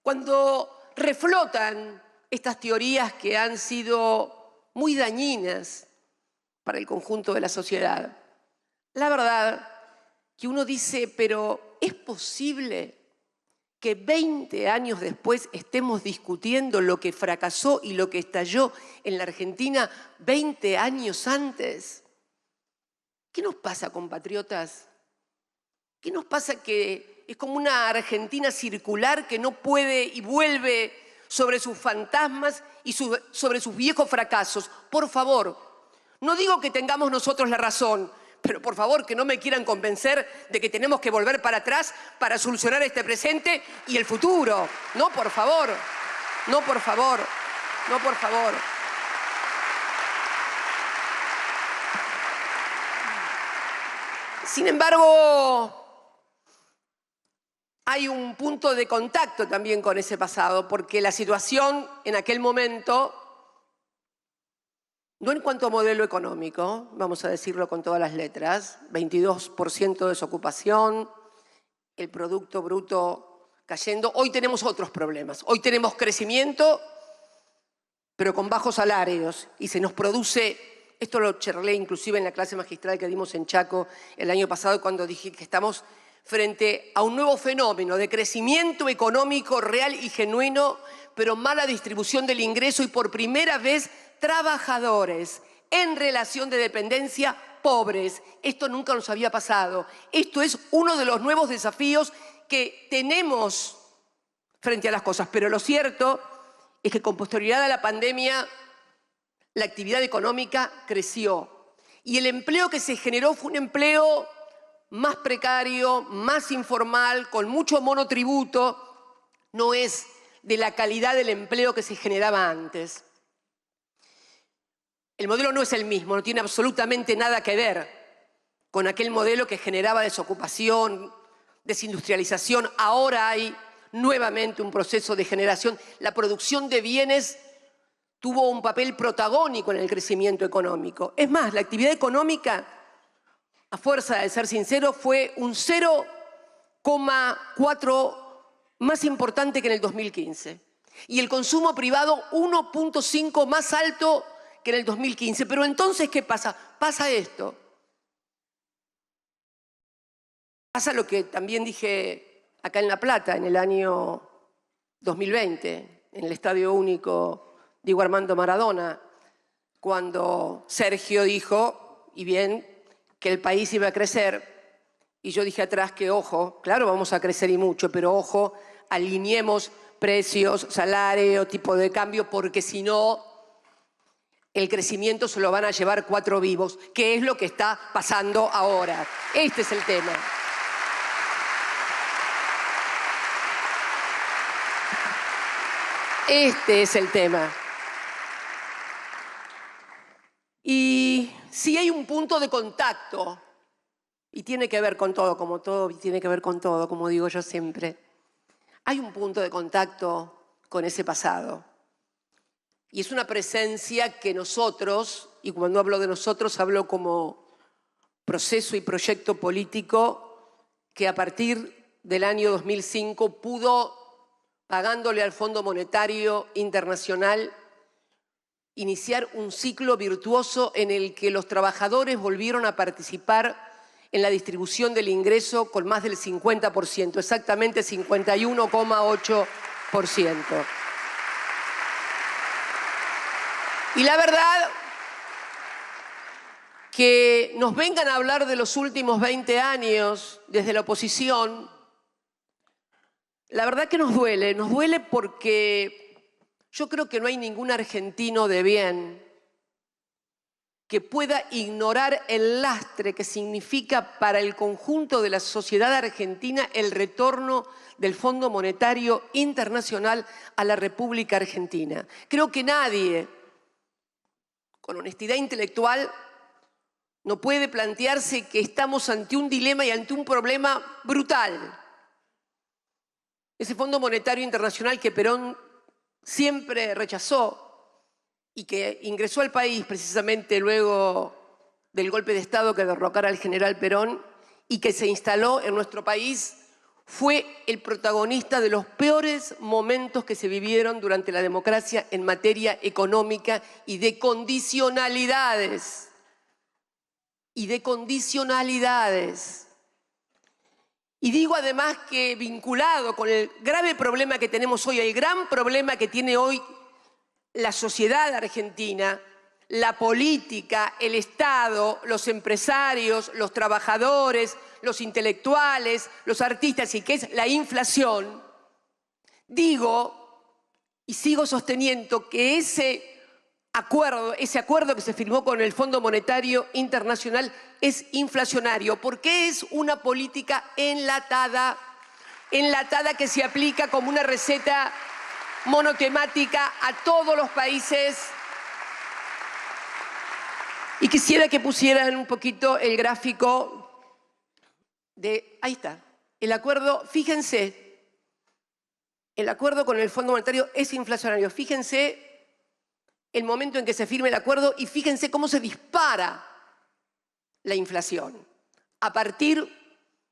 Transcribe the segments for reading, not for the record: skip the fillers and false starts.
Cuando reflotan estas teorías que han sido muy dañinas para el conjunto de la sociedad, la verdad que uno dice, pero ¿es posible que 20 años después estemos discutiendo lo que fracasó y lo que estalló en la Argentina 20 años antes? ¿Qué nos pasa, compatriotas? ¿Qué nos pasa que es como una Argentina circular que no puede y vuelve sobre sus fantasmas y sobre sus viejos fracasos? Por favor, no digo que tengamos nosotros la razón, pero por favor que no me quieran convencer de que tenemos que volver para atrás para solucionar este presente y el futuro. No, por favor, no, por favor, no, por favor. Sin embargo, hay un punto de contacto también con ese pasado, porque la situación en aquel momento, no en cuanto a modelo económico, vamos a decirlo con todas las letras, 22% de desocupación, el Producto Bruto cayendo. Hoy tenemos otros problemas. Hoy tenemos crecimiento, pero con bajos salarios, y se nos produce, esto lo charlé inclusive en la clase magistral que dimos en Chaco el año pasado, cuando dije que estamos frente a un nuevo fenómeno de crecimiento económico real y genuino, pero mala distribución del ingreso y por primera vez trabajadores en relación de dependencia pobres. Esto nunca nos había pasado. Esto es uno de los nuevos desafíos que tenemos frente a las cosas. Pero lo cierto es que con posterioridad a la pandemia la actividad económica creció y el empleo que se generó fue un empleo más precario, más informal, con mucho monotributo, no es de la calidad del empleo que se generaba antes. El modelo no es el mismo, no tiene absolutamente nada que ver con aquel modelo que generaba desocupación, desindustrialización. Ahora hay nuevamente un proceso de generación. La producción de bienes tuvo un papel protagónico en el crecimiento económico. Es más, la actividad económica, a fuerza de ser sincero, fue un 0,4 más importante que en el 2015. Y el consumo privado 1,5 más alto que en el 2015. Pero entonces, ¿qué pasa? Pasa esto. Pasa lo que también dije acá en La Plata en el año 2020, en el Estadio Único Diego Armando Maradona, cuando Sergio dijo, y bien, que el país iba a crecer, y yo dije atrás que, ojo, claro, vamos a crecer y mucho, pero ojo, alineemos precios, salario, tipo de cambio, porque si no, el crecimiento se lo van a llevar 4 vivos, que es lo que está pasando ahora. Este es el tema. Este es el tema. Y si hay un punto de contacto, y tiene que ver con todo, como todo, y tiene que ver con todo, como digo yo siempre, hay un punto de contacto con ese pasado. Y es una presencia que nosotros, y cuando hablo de nosotros hablo como proceso y proyecto político, que a partir del año 2005 pudo, pagándole al Fondo Monetario Internacional, iniciar un ciclo virtuoso en el que los trabajadores volvieron a participar en la distribución del ingreso con más del 50%, exactamente 51,8%. Y la verdad que nos vengan a hablar de los últimos 20 años desde la oposición, la verdad que nos duele porque yo creo que no hay ningún argentino de bien que pueda ignorar el lastre que significa para el conjunto de la sociedad argentina el retorno del Fondo Monetario Internacional a la República Argentina. Creo que nadie, con honestidad intelectual, no puede plantearse que estamos ante un dilema y ante un problema brutal. Ese Fondo Monetario Internacional que Perón siempre rechazó y que ingresó al país precisamente luego del golpe de Estado que derrocara al general Perón y que se instaló en nuestro país fue el protagonista de los peores momentos que se vivieron durante la democracia en materia económica y de condicionalidades. Y digo además que vinculado con el grave problema que tenemos hoy, el gran problema que tiene hoy la sociedad argentina, la política, el Estado, los empresarios, los trabajadores, los intelectuales, los artistas, y que es la inflación, digo y sigo sosteniendo que ese acuerdo que se firmó con el Fondo Monetario Internacional es inflacionario, porque es una política enlatada que se aplica como una receta monotemática a todos los países. Y quisiera que pusieran un poquito el gráfico de, ahí está, el acuerdo, fíjense, el acuerdo con el Fondo Monetario es inflacionario. Fíjense el momento en que se firme el acuerdo y fíjense cómo se dispara la inflación. A partir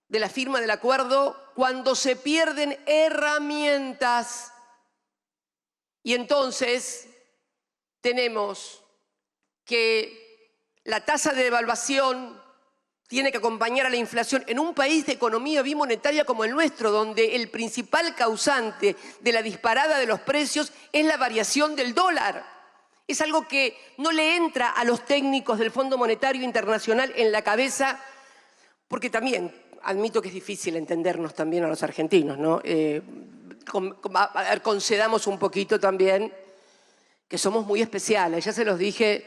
de la firma del acuerdo, cuando se pierden herramientas. Y entonces tenemos que la tasa de devaluación tiene que acompañar a la inflación en un país de economía bimonetaria como el nuestro, donde el principal causante de la disparada de los precios es la variación del dólar. Es algo que no le entra a los técnicos del Fondo Monetario Internacional en la cabeza, porque también admito que es difícil entendernos también a los argentinos, ¿no? Concedamos un poquito también que somos muy especiales. Ya se los dije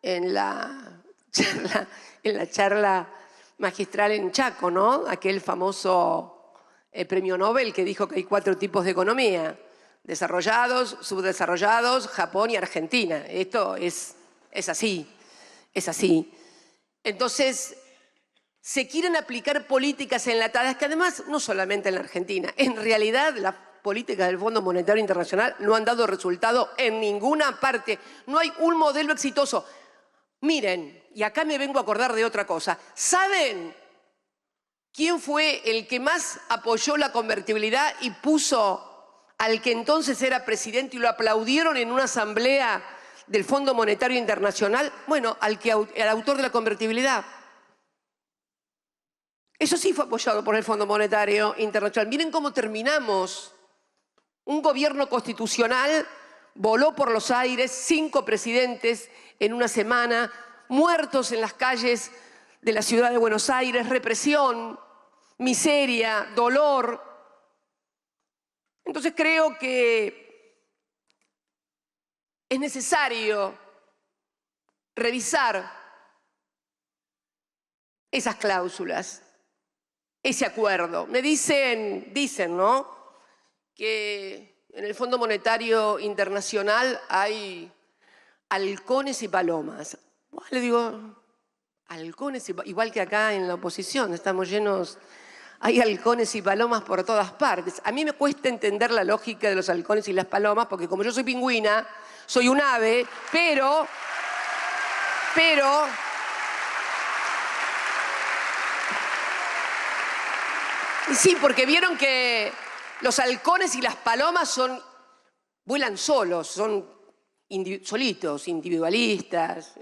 en la charla magistral en Chaco, ¿no? Aquel famoso premio Nobel que dijo que hay 4 tipos de economía: desarrollados, subdesarrollados, Japón y Argentina. Esto es así, es así. Entonces, se quieren aplicar políticas enlatadas que además no solamente en la Argentina, en realidad las políticas del Fondo Monetario Internacional no han dado resultado en ninguna parte. No hay un modelo exitoso. Miren, y acá me vengo a acordar de otra cosa. ¿Saben quién fue el que más apoyó la convertibilidad y puso al que entonces era presidente y lo aplaudieron en una asamblea del Fondo Monetario Internacional? Bueno, al autor de la convertibilidad. Eso sí fue apoyado por el Fondo Monetario Internacional. Miren cómo terminamos. Un gobierno constitucional voló por los aires, 5 presidentes en una semana, muertos en las calles de la ciudad de Buenos Aires, represión, miseria, dolor. Entonces creo que es necesario revisar esas cláusulas, ese acuerdo. Me dicen, ¿no?, que en el Fondo Monetario Internacional hay halcones y palomas. Bueno, le digo, halcones, igual que acá en la oposición, estamos llenos, hay halcones y palomas por todas partes. A mí me cuesta entender la lógica de los halcones y las palomas, porque como yo soy pingüina, soy un ave, pero sí, porque vieron que los halcones y las palomas vuelan solos, son solitos, individualistas.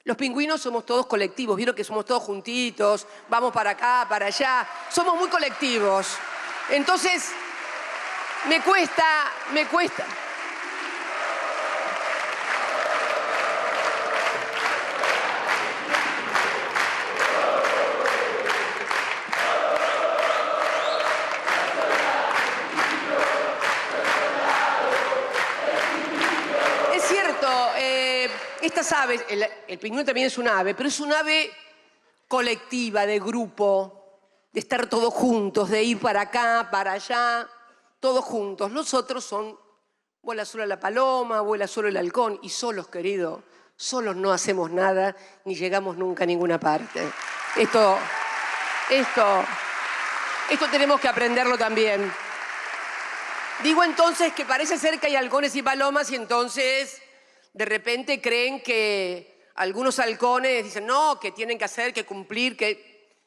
Los pingüinos somos todos colectivos, vieron que somos todos juntitos, vamos para acá, para allá, somos muy colectivos. Entonces, me cuesta. Estas aves, el pingüino también es un ave, pero es un ave colectiva, de grupo, de estar todos juntos, de ir para acá, para allá, todos juntos. Los otros vuela solo la paloma, vuela solo el halcón, y solos, querido, solos no hacemos nada, ni llegamos nunca a ninguna parte. Esto tenemos que aprenderlo también. Digo entonces que parece ser que hay halcones y palomas y entonces de repente creen que algunos halcones dicen no, que tienen que hacer, que cumplir, que...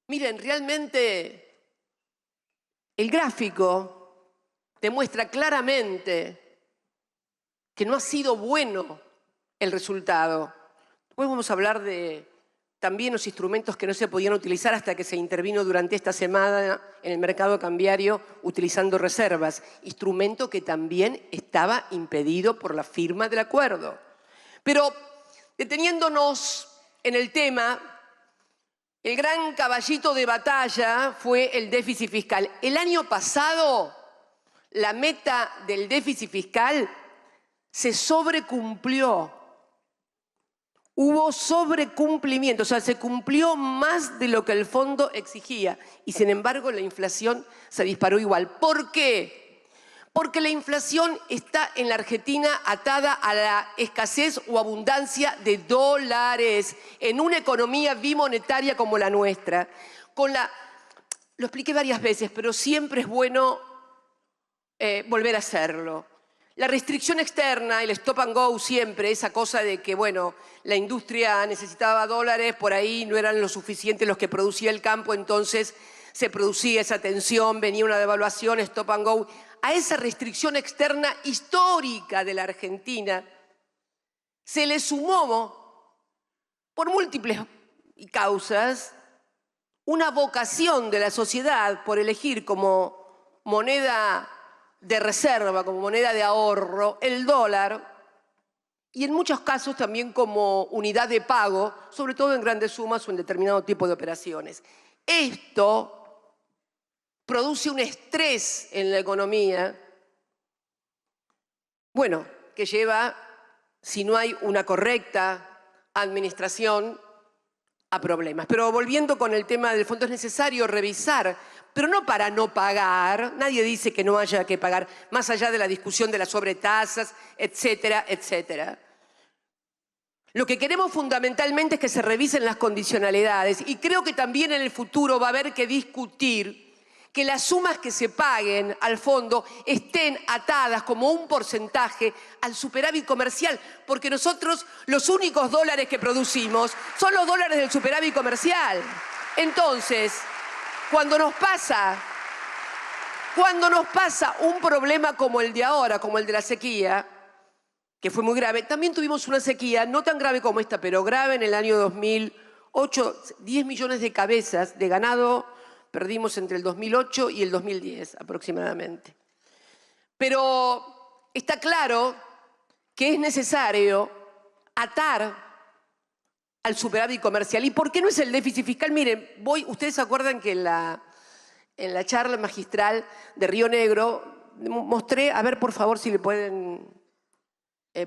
Miren, realmente El gráfico demuestra claramente que no ha sido bueno el resultado. Después vamos a hablar de también los instrumentos que no se podían utilizar hasta que se intervino durante esta semana en el mercado cambiario utilizando reservas, instrumento que también estaba impedido por la firma del acuerdo. Pero deteniéndonos en el tema, el gran caballito de batalla fue el déficit fiscal. El año pasado, la meta del déficit fiscal se sobrecumplió. Hubo sobrecumplimiento, o sea, se cumplió más de lo que el fondo exigía y sin embargo la inflación se disparó igual. ¿Por qué? Porque la inflación está en la Argentina atada a la escasez o abundancia de dólares en una economía bimonetaria como la nuestra. Lo expliqué varias veces, pero siempre es bueno volver a hacerlo. La restricción externa, el stop and go siempre, esa cosa de que, bueno, la industria necesitaba dólares, por ahí no eran lo suficiente los que producía el campo, entonces se producía esa tensión, venía una devaluación, stop and go. A esa restricción externa histórica de la Argentina se le sumó, por múltiples causas, una vocación de la sociedad por elegir como moneda de reserva, como moneda de ahorro, el dólar, y en muchos casos también como unidad de pago, sobre todo en grandes sumas o en determinado tipo de operaciones. Esto produce un estrés en la economía, bueno, que lleva, si no hay una correcta administración, a problemas. Pero volviendo con el tema del fondo, es necesario revisar, pero no para no pagar, nadie dice que no haya que pagar, más allá de la discusión de las sobretasas, etcétera, etcétera. Lo que queremos fundamentalmente es que se revisen las condicionalidades y creo que también en el futuro va a haber que discutir que las sumas que se paguen al fondo estén atadas como un porcentaje al superávit comercial, porque nosotros los únicos dólares que producimos son los dólares del superávit comercial. Entonces, cuando nos pasa un problema como el de ahora, como el de la sequía, que fue muy grave, también tuvimos una sequía, no tan grave como esta, pero grave en el año 2008, 10 millones de cabezas de ganado perdimos entre el 2008 y el 2010 aproximadamente. Pero está claro que es necesario atar al superávit comercial. ¿Y por qué no es el déficit fiscal? Miren, ustedes se acuerdan que en la charla magistral de Río Negro mostré, a ver por favor si le pueden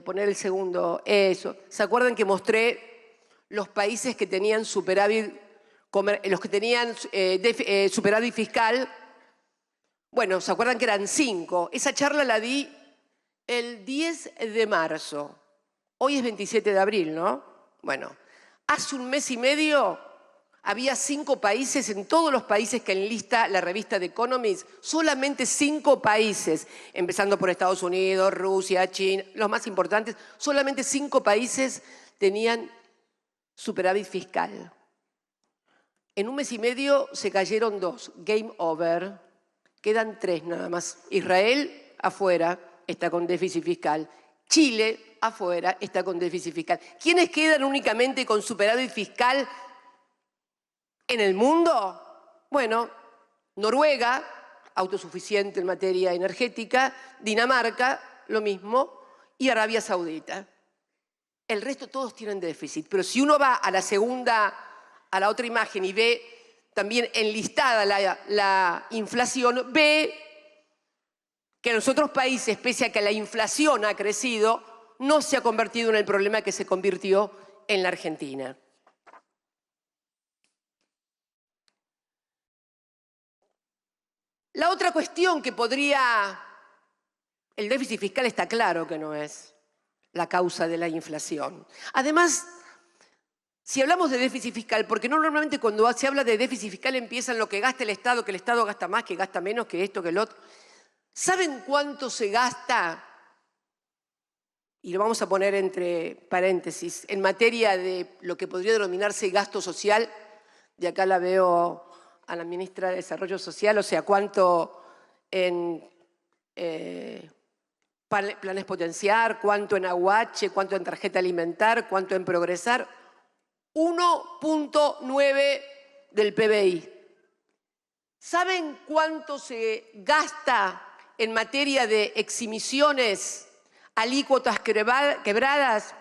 poner el segundo, eso. ¿Se acuerdan que mostré los países que tenían superávit superávit fiscal? Bueno, ¿se acuerdan que eran 5? Esa charla la di el 10 de marzo. Hoy es 27 de abril, ¿no? Bueno, hace un mes y medio había 5 países, en todos los países que enlista la revista The Economist, solamente 5 países, empezando por Estados Unidos, Rusia, China, los más importantes, solamente 5 países tenían superávit fiscal. En un mes y medio se cayeron 2, game over, quedan 3 nada más. Israel, afuera, está con déficit fiscal. Chile, afuera, está con déficit fiscal. ¿Quiénes quedan únicamente con superávit fiscal en el mundo? Bueno, Noruega, autosuficiente en materia energética, Dinamarca, lo mismo, y Arabia Saudita. El resto todos tienen déficit, pero si uno va a la otra imagen y ve también enlistada la inflación, ve que en los otros países, pese a que la inflación ha crecido, no se ha convertido en el problema que se convirtió en la Argentina. La otra cuestión que el déficit fiscal está claro que no es la causa de la inflación. Además, si hablamos de déficit fiscal, porque normalmente cuando se habla de déficit fiscal empieza en lo que gasta el Estado, que el Estado gasta más, que gasta menos, que esto, que el otro. ¿Saben cuánto se gasta? Y lo vamos a poner entre paréntesis, en materia de lo que podría denominarse gasto social. De acá la veo a la ministra de Desarrollo Social, o sea, cuánto en planes potenciar, cuánto en aguache, cuánto en tarjeta alimentar, cuánto en progresar. 1.9 del PBI. ¿Saben cuánto se gasta en materia de exhibiciones, alícuotas quebradas,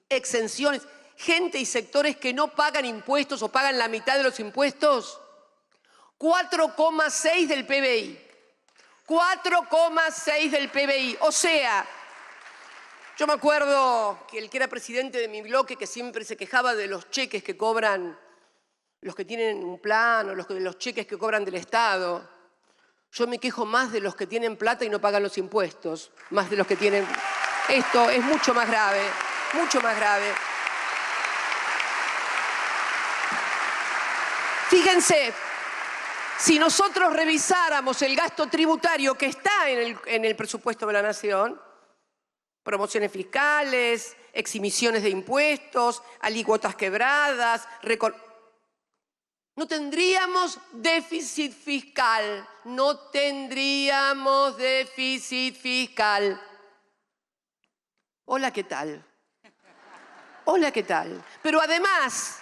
exenciones? Gente y sectores que no pagan impuestos o pagan la mitad de los impuestos. 4,6 del PBI. 4,6 del PBI. O sea, yo me acuerdo que el que era presidente de mi bloque, que siempre se quejaba de los cheques que cobran los que tienen un plan o los cheques que cobran del Estado. Yo me quejo más de los que tienen plata y no pagan los impuestos, más de los que tienen... Esto es mucho más grave, mucho más grave. Fíjense, si nosotros revisáramos el gasto tributario que está en el presupuesto de la Nación, promociones fiscales, exhibiciones de impuestos, alícuotas quebradas, no tendríamos déficit fiscal, no tendríamos déficit fiscal. Hola, ¿qué tal? Hola, ¿qué tal? Pero además,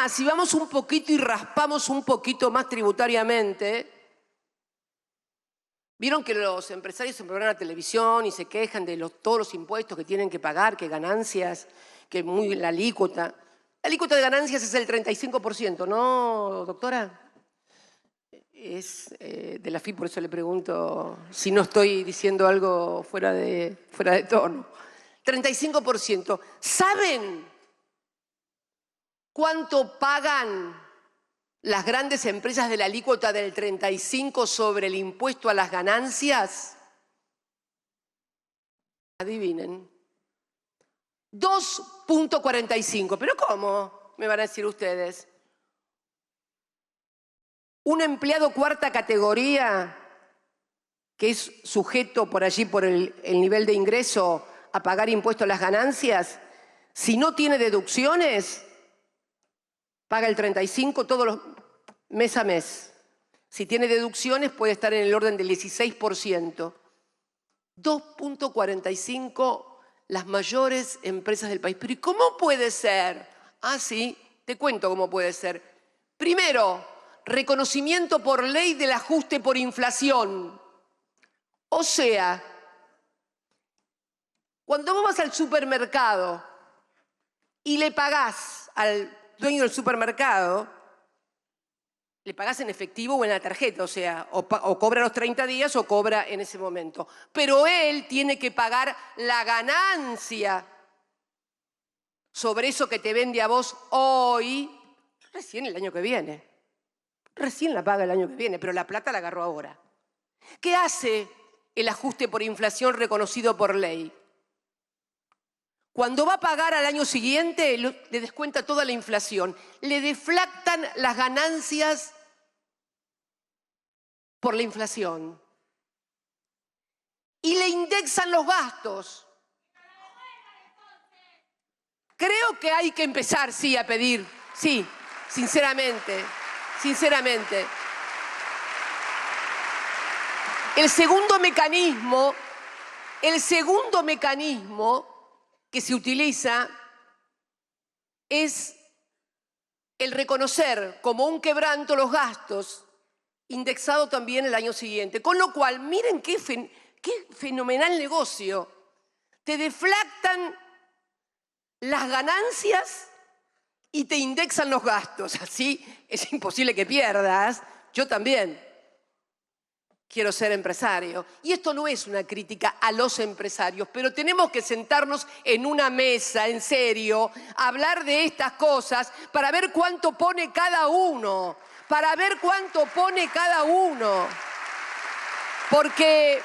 si vamos un poquito y raspamos un poquito más tributariamente, vieron que los empresarios se programan a la televisión y se quejan de todos los impuestos que tienen que pagar, que ganancias, que la alícuota. La alícuota de ganancias es el 35%, ¿no, doctora? Es de la FI, por eso le pregunto si no estoy diciendo algo fuera de tono. 35%. ¿Saben cuánto pagan las grandes empresas de la alícuota del 35% sobre el impuesto a las ganancias? Adivinen. 2.45. ¿Pero cómo? Me van a decir ustedes. Un empleado cuarta categoría que es sujeto por allí por el nivel de ingreso a pagar impuesto a las ganancias, si no tiene deducciones, paga el 35% todos los mes a mes. Si tiene deducciones puede estar en el orden del 16%. 2.45 las mayores empresas del país. Pero ¿y cómo puede ser? Ah, sí, te cuento cómo puede ser. Primero, reconocimiento por ley del ajuste por inflación. O sea, cuando vos vas al supermercado y le pagás al dueño del supermercado, le pagás en efectivo o en la tarjeta, o sea, o cobra los 30 días o cobra en ese momento. Pero él tiene que pagar la ganancia sobre eso que te vende a vos hoy, recién el año que viene. Recién la paga el año que viene, pero la plata la agarró ahora. ¿Qué hace el ajuste por inflación reconocido por ley? Cuando va a pagar al año siguiente, le descuenta toda la inflación. Le deflactan las ganancias por la inflación. Y le indexan los gastos. Creo que hay que empezar, sí, a pedir. Sí, sinceramente. El segundo mecanismo que se utiliza es el reconocer como un quebranto los gastos, indexado también el año siguiente. Con lo cual, miren qué fenomenal negocio. Te deflactan las ganancias y te indexan los gastos. Así es imposible que pierdas. Yo también quiero ser empresario. Y esto no es una crítica a los empresarios, pero tenemos que sentarnos en una mesa, en serio, a hablar de estas cosas para ver cuánto pone cada uno. Porque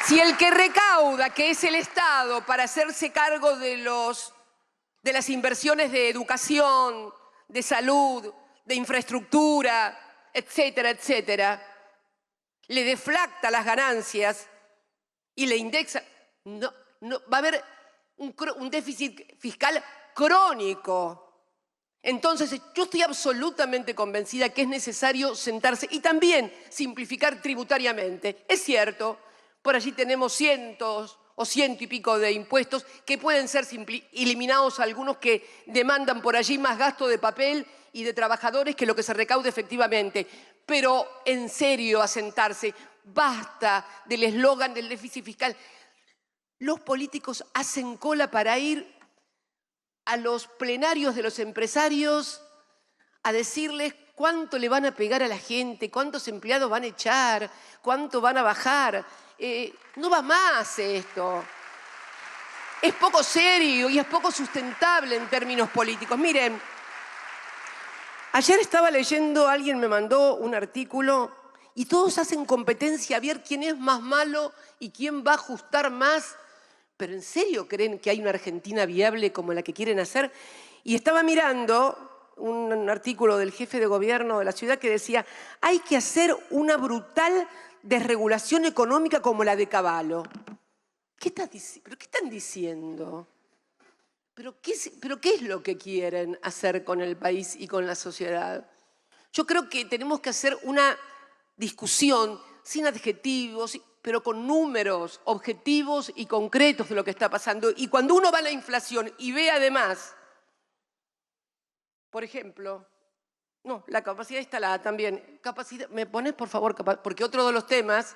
si el que recauda, que es el Estado, para hacerse cargo de las inversiones de educación, de salud, de infraestructura, etcétera, etcétera, le deflacta las ganancias y le indexa, va a haber un déficit fiscal crónico. Entonces, yo estoy absolutamente convencida que es necesario sentarse y también simplificar tributariamente. Es cierto, por allí tenemos cientos o ciento y pico de impuestos que pueden ser eliminados, algunos que demandan por allí más gasto de papel y de trabajadores que lo que se recaude efectivamente. Pero en serio, a sentarse, basta del eslogan del déficit fiscal. Los políticos hacen cola para ir a los plenarios de los empresarios a decirles cuánto le van a pegar a la gente, cuántos empleados van a echar, cuánto van a bajar. No va más esto. Es poco serio y es poco sustentable en términos políticos. Miren, ayer estaba leyendo, alguien me mandó un artículo y todos hacen competencia a ver quién es más malo y quién va a ajustar más. ¿Pero en serio creen que hay una Argentina viable como la que quieren hacer? Y estaba mirando un artículo del jefe de gobierno de la ciudad que decía hay que hacer una brutal desregulación económica como la de Cavallo. ¿Pero qué están diciendo? ¿Pero qué es lo que quieren hacer con el país y con la sociedad? Yo creo que tenemos que hacer una discusión sin adjetivos, pero con números objetivos y concretos de lo que está pasando. Y cuando uno va a la inflación y ve además, por ejemplo, no, la capacidad instalada también. ¿Me pones, por favor? Porque otro de los temas,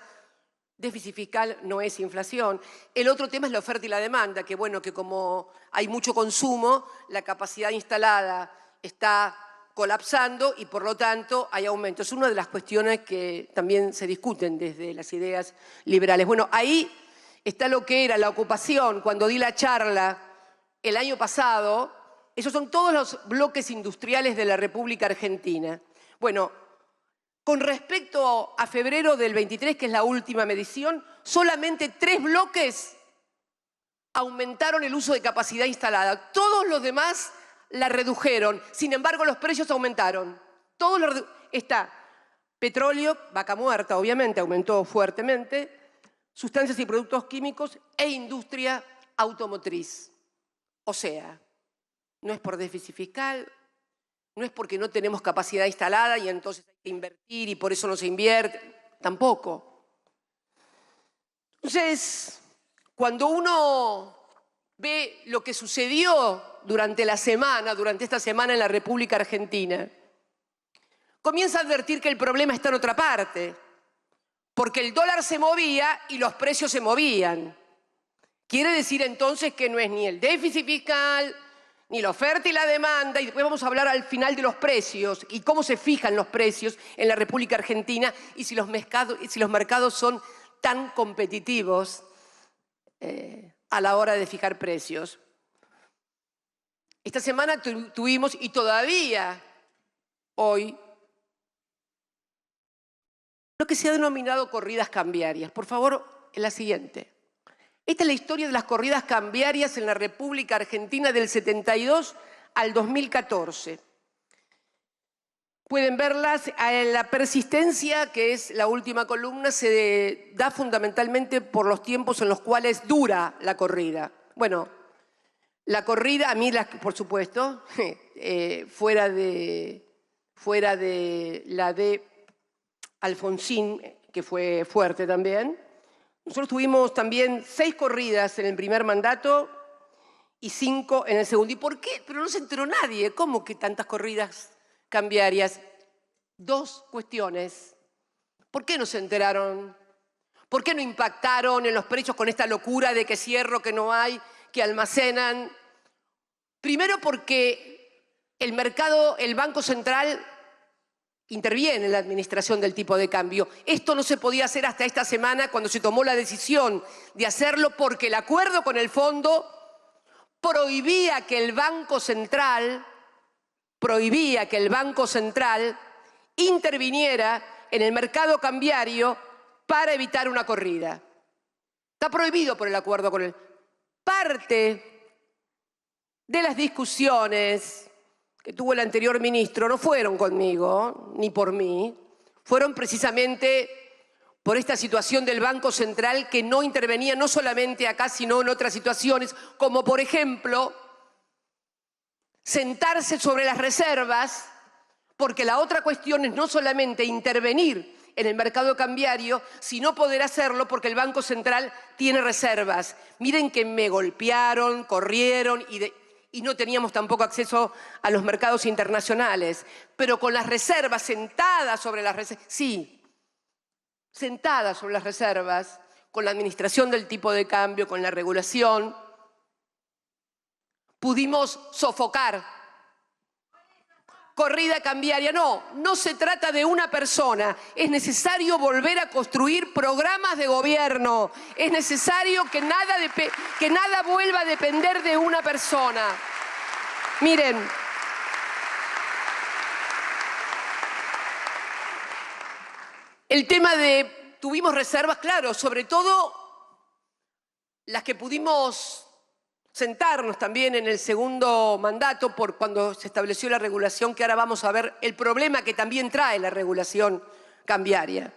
déficit fiscal no es inflación. El otro tema es la oferta y la demanda, que bueno, que como hay mucho consumo, la capacidad instalada está colapsando y por lo tanto hay aumento. Es una de las cuestiones que también se discuten desde las ideas liberales. Bueno, ahí está lo que era la ocupación. Cuando di la charla el año pasado, esos son todos los bloques industriales de la República Argentina. Bueno, con respecto a febrero del 23, que es la última medición, solamente 3 bloques aumentaron el uso de capacidad instalada. Todos los demás la redujeron. Sin embargo, los precios aumentaron. Está petróleo, vaca muerta, obviamente, aumentó fuertemente, sustancias y productos químicos e industria automotriz. O sea, no es por déficit fiscal, no es porque no tenemos capacidad instalada y entonces hay que invertir y por eso no se invierte, tampoco. Entonces, cuando uno ve lo que sucedió durante esta semana en la República Argentina, comienza a advertir que el problema está en otra parte, porque el dólar se movía y los precios se movían. Quiere decir entonces que no es ni el déficit fiscal, ni la oferta y la demanda, y después vamos a hablar al final de los precios y cómo se fijan los precios en la República Argentina y si los mercados son tan competitivos a la hora de fijar precios. Esta semana tuvimos, y todavía hoy, lo que se ha denominado corridas cambiarias. Por favor, en la siguiente. Esta es la historia de las corridas cambiarias en la República Argentina del 72 al 2014. Pueden verlas. La persistencia, que es la última columna, se da fundamentalmente por los tiempos en los cuales dura la corrida. Bueno, la corrida, a mí, por supuesto, fuera de la de Alfonsín, que fue fuerte también. Nosotros tuvimos también 6 corridas en el primer mandato y 5 en el segundo. ¿Y por qué? Pero no se enteró nadie. ¿Cómo que tantas corridas cambiarias? 2 cuestiones. ¿Por qué no se enteraron? ¿Por qué no impactaron en los precios con esta locura de que cierro, que no hay, que almacenan? Primero porque el mercado, el Banco Central interviene en la administración del tipo de cambio. Esto no se podía hacer hasta esta semana cuando se tomó la decisión de hacerlo porque el acuerdo con el fondo prohibía que el Banco Central interviniera en el mercado cambiario para evitar una corrida. Está prohibido por el acuerdo con el... Parte de las discusiones que tuvo el anterior ministro no fueron conmigo, ni por mí, fueron precisamente por esta situación del Banco Central que no intervenía no solamente acá, sino en otras situaciones, como por ejemplo sentarse sobre las reservas, porque la otra cuestión es no solamente intervenir en el mercado cambiario, sino poder hacerlo porque el Banco Central tiene reservas. Miren que me golpearon, corrieron y no teníamos tampoco acceso a los mercados internacionales. Pero con las reservas, sentadas sobre las reservas, sí, sentadas sobre las reservas, con la administración del tipo de cambio, con la regulación, pudimos sofocar. Corrida cambiaria, no se trata de una persona, es necesario volver a construir programas de gobierno, es necesario que nada vuelva a depender de una persona. Miren, el tema de, tuvimos reservas, claro, sobre todo las que pudimos sentarnos también en el segundo mandato por cuando se estableció la regulación, que ahora vamos a ver el problema que también trae la regulación cambiaria.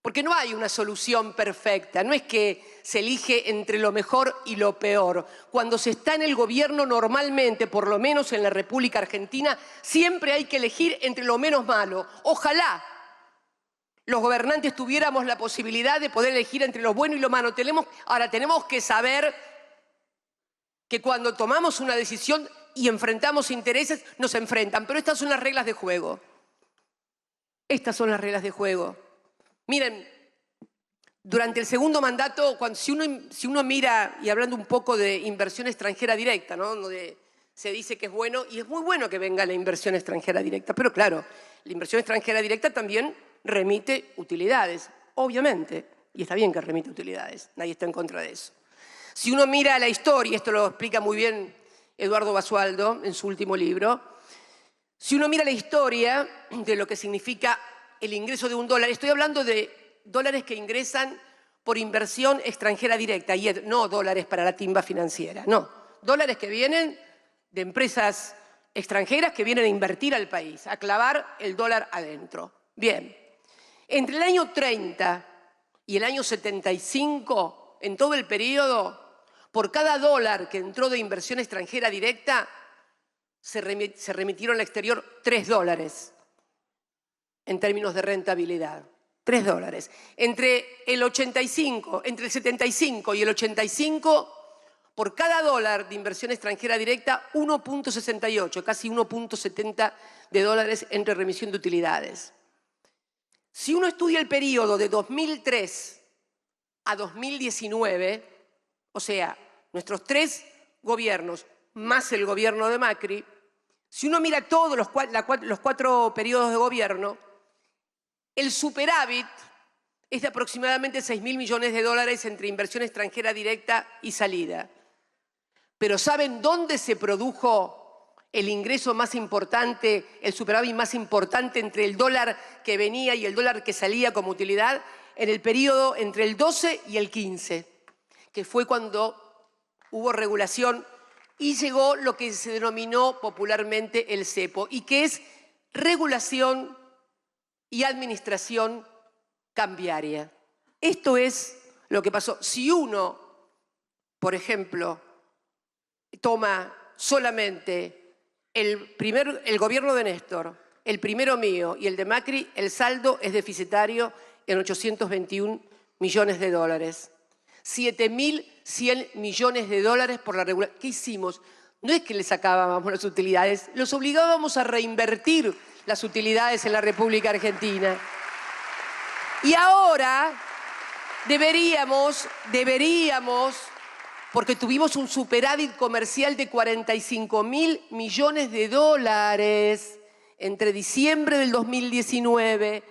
Porque no hay una solución perfecta, no es que se elige entre lo mejor y lo peor. Cuando se está en el gobierno normalmente, por lo menos en la República Argentina, siempre hay que elegir entre lo menos malo. Ojalá los gobernantes tuviéramos la posibilidad de poder elegir entre lo bueno y lo malo. Ahora tenemos que saber que cuando tomamos una decisión y enfrentamos intereses, nos enfrentan. Pero estas son las reglas de juego. Estas son las reglas de juego. Miren, durante el segundo mandato, si uno mira, y hablando un poco de inversión extranjera directa, ¿no? Donde se dice que es bueno, y es muy bueno que venga la inversión extranjera directa, pero claro, la inversión extranjera directa también remite utilidades, obviamente, y está bien que remite utilidades, nadie está en contra de eso. Si uno mira la historia, esto lo explica muy bien Eduardo Basualdo en su último libro, si uno mira la historia de lo que significa el ingreso de $1, estoy hablando de dólares que ingresan por inversión extranjera directa, y no dólares para la timba financiera, no, dólares que vienen de empresas extranjeras que vienen a invertir al país, a clavar el dólar adentro. Bien, entre el año 30 y el año 75, en todo el periodo, por cada dólar que entró de inversión extranjera directa, se remitieron al exterior $3 en términos de rentabilidad. $3. Entre el 75 y el 85, por cada dólar de inversión extranjera directa, 1.68, casi 1.70 de dólares entre remisión de utilidades. Si uno estudia el periodo de 2003 a 2019, o sea, nuestros 3 gobiernos más el gobierno de Macri, si uno mira todos los 4 periodos de gobierno, el superávit es de aproximadamente $6.000 millones entre inversión extranjera directa y salida. Pero ¿saben dónde se produjo el ingreso más importante, el superávit más importante entre el dólar que venía y el dólar que salía como utilidad? En el periodo entre el 12 y el 15, que fue cuando hubo regulación y llegó lo que se denominó popularmente el cepo, y que es regulación y administración cambiaria. Esto es lo que pasó. Si uno, por ejemplo, toma solamente el gobierno de Néstor, el primero mío y el de Macri, el saldo es deficitario en $821 millones. 7.100 millones de dólares por la regulación. ¿Qué hicimos? No es que le sacábamos las utilidades, los obligábamos a reinvertir las utilidades en la República Argentina. Y ahora deberíamos, porque tuvimos un superávit comercial de $45.000 millones entre diciembre del 2019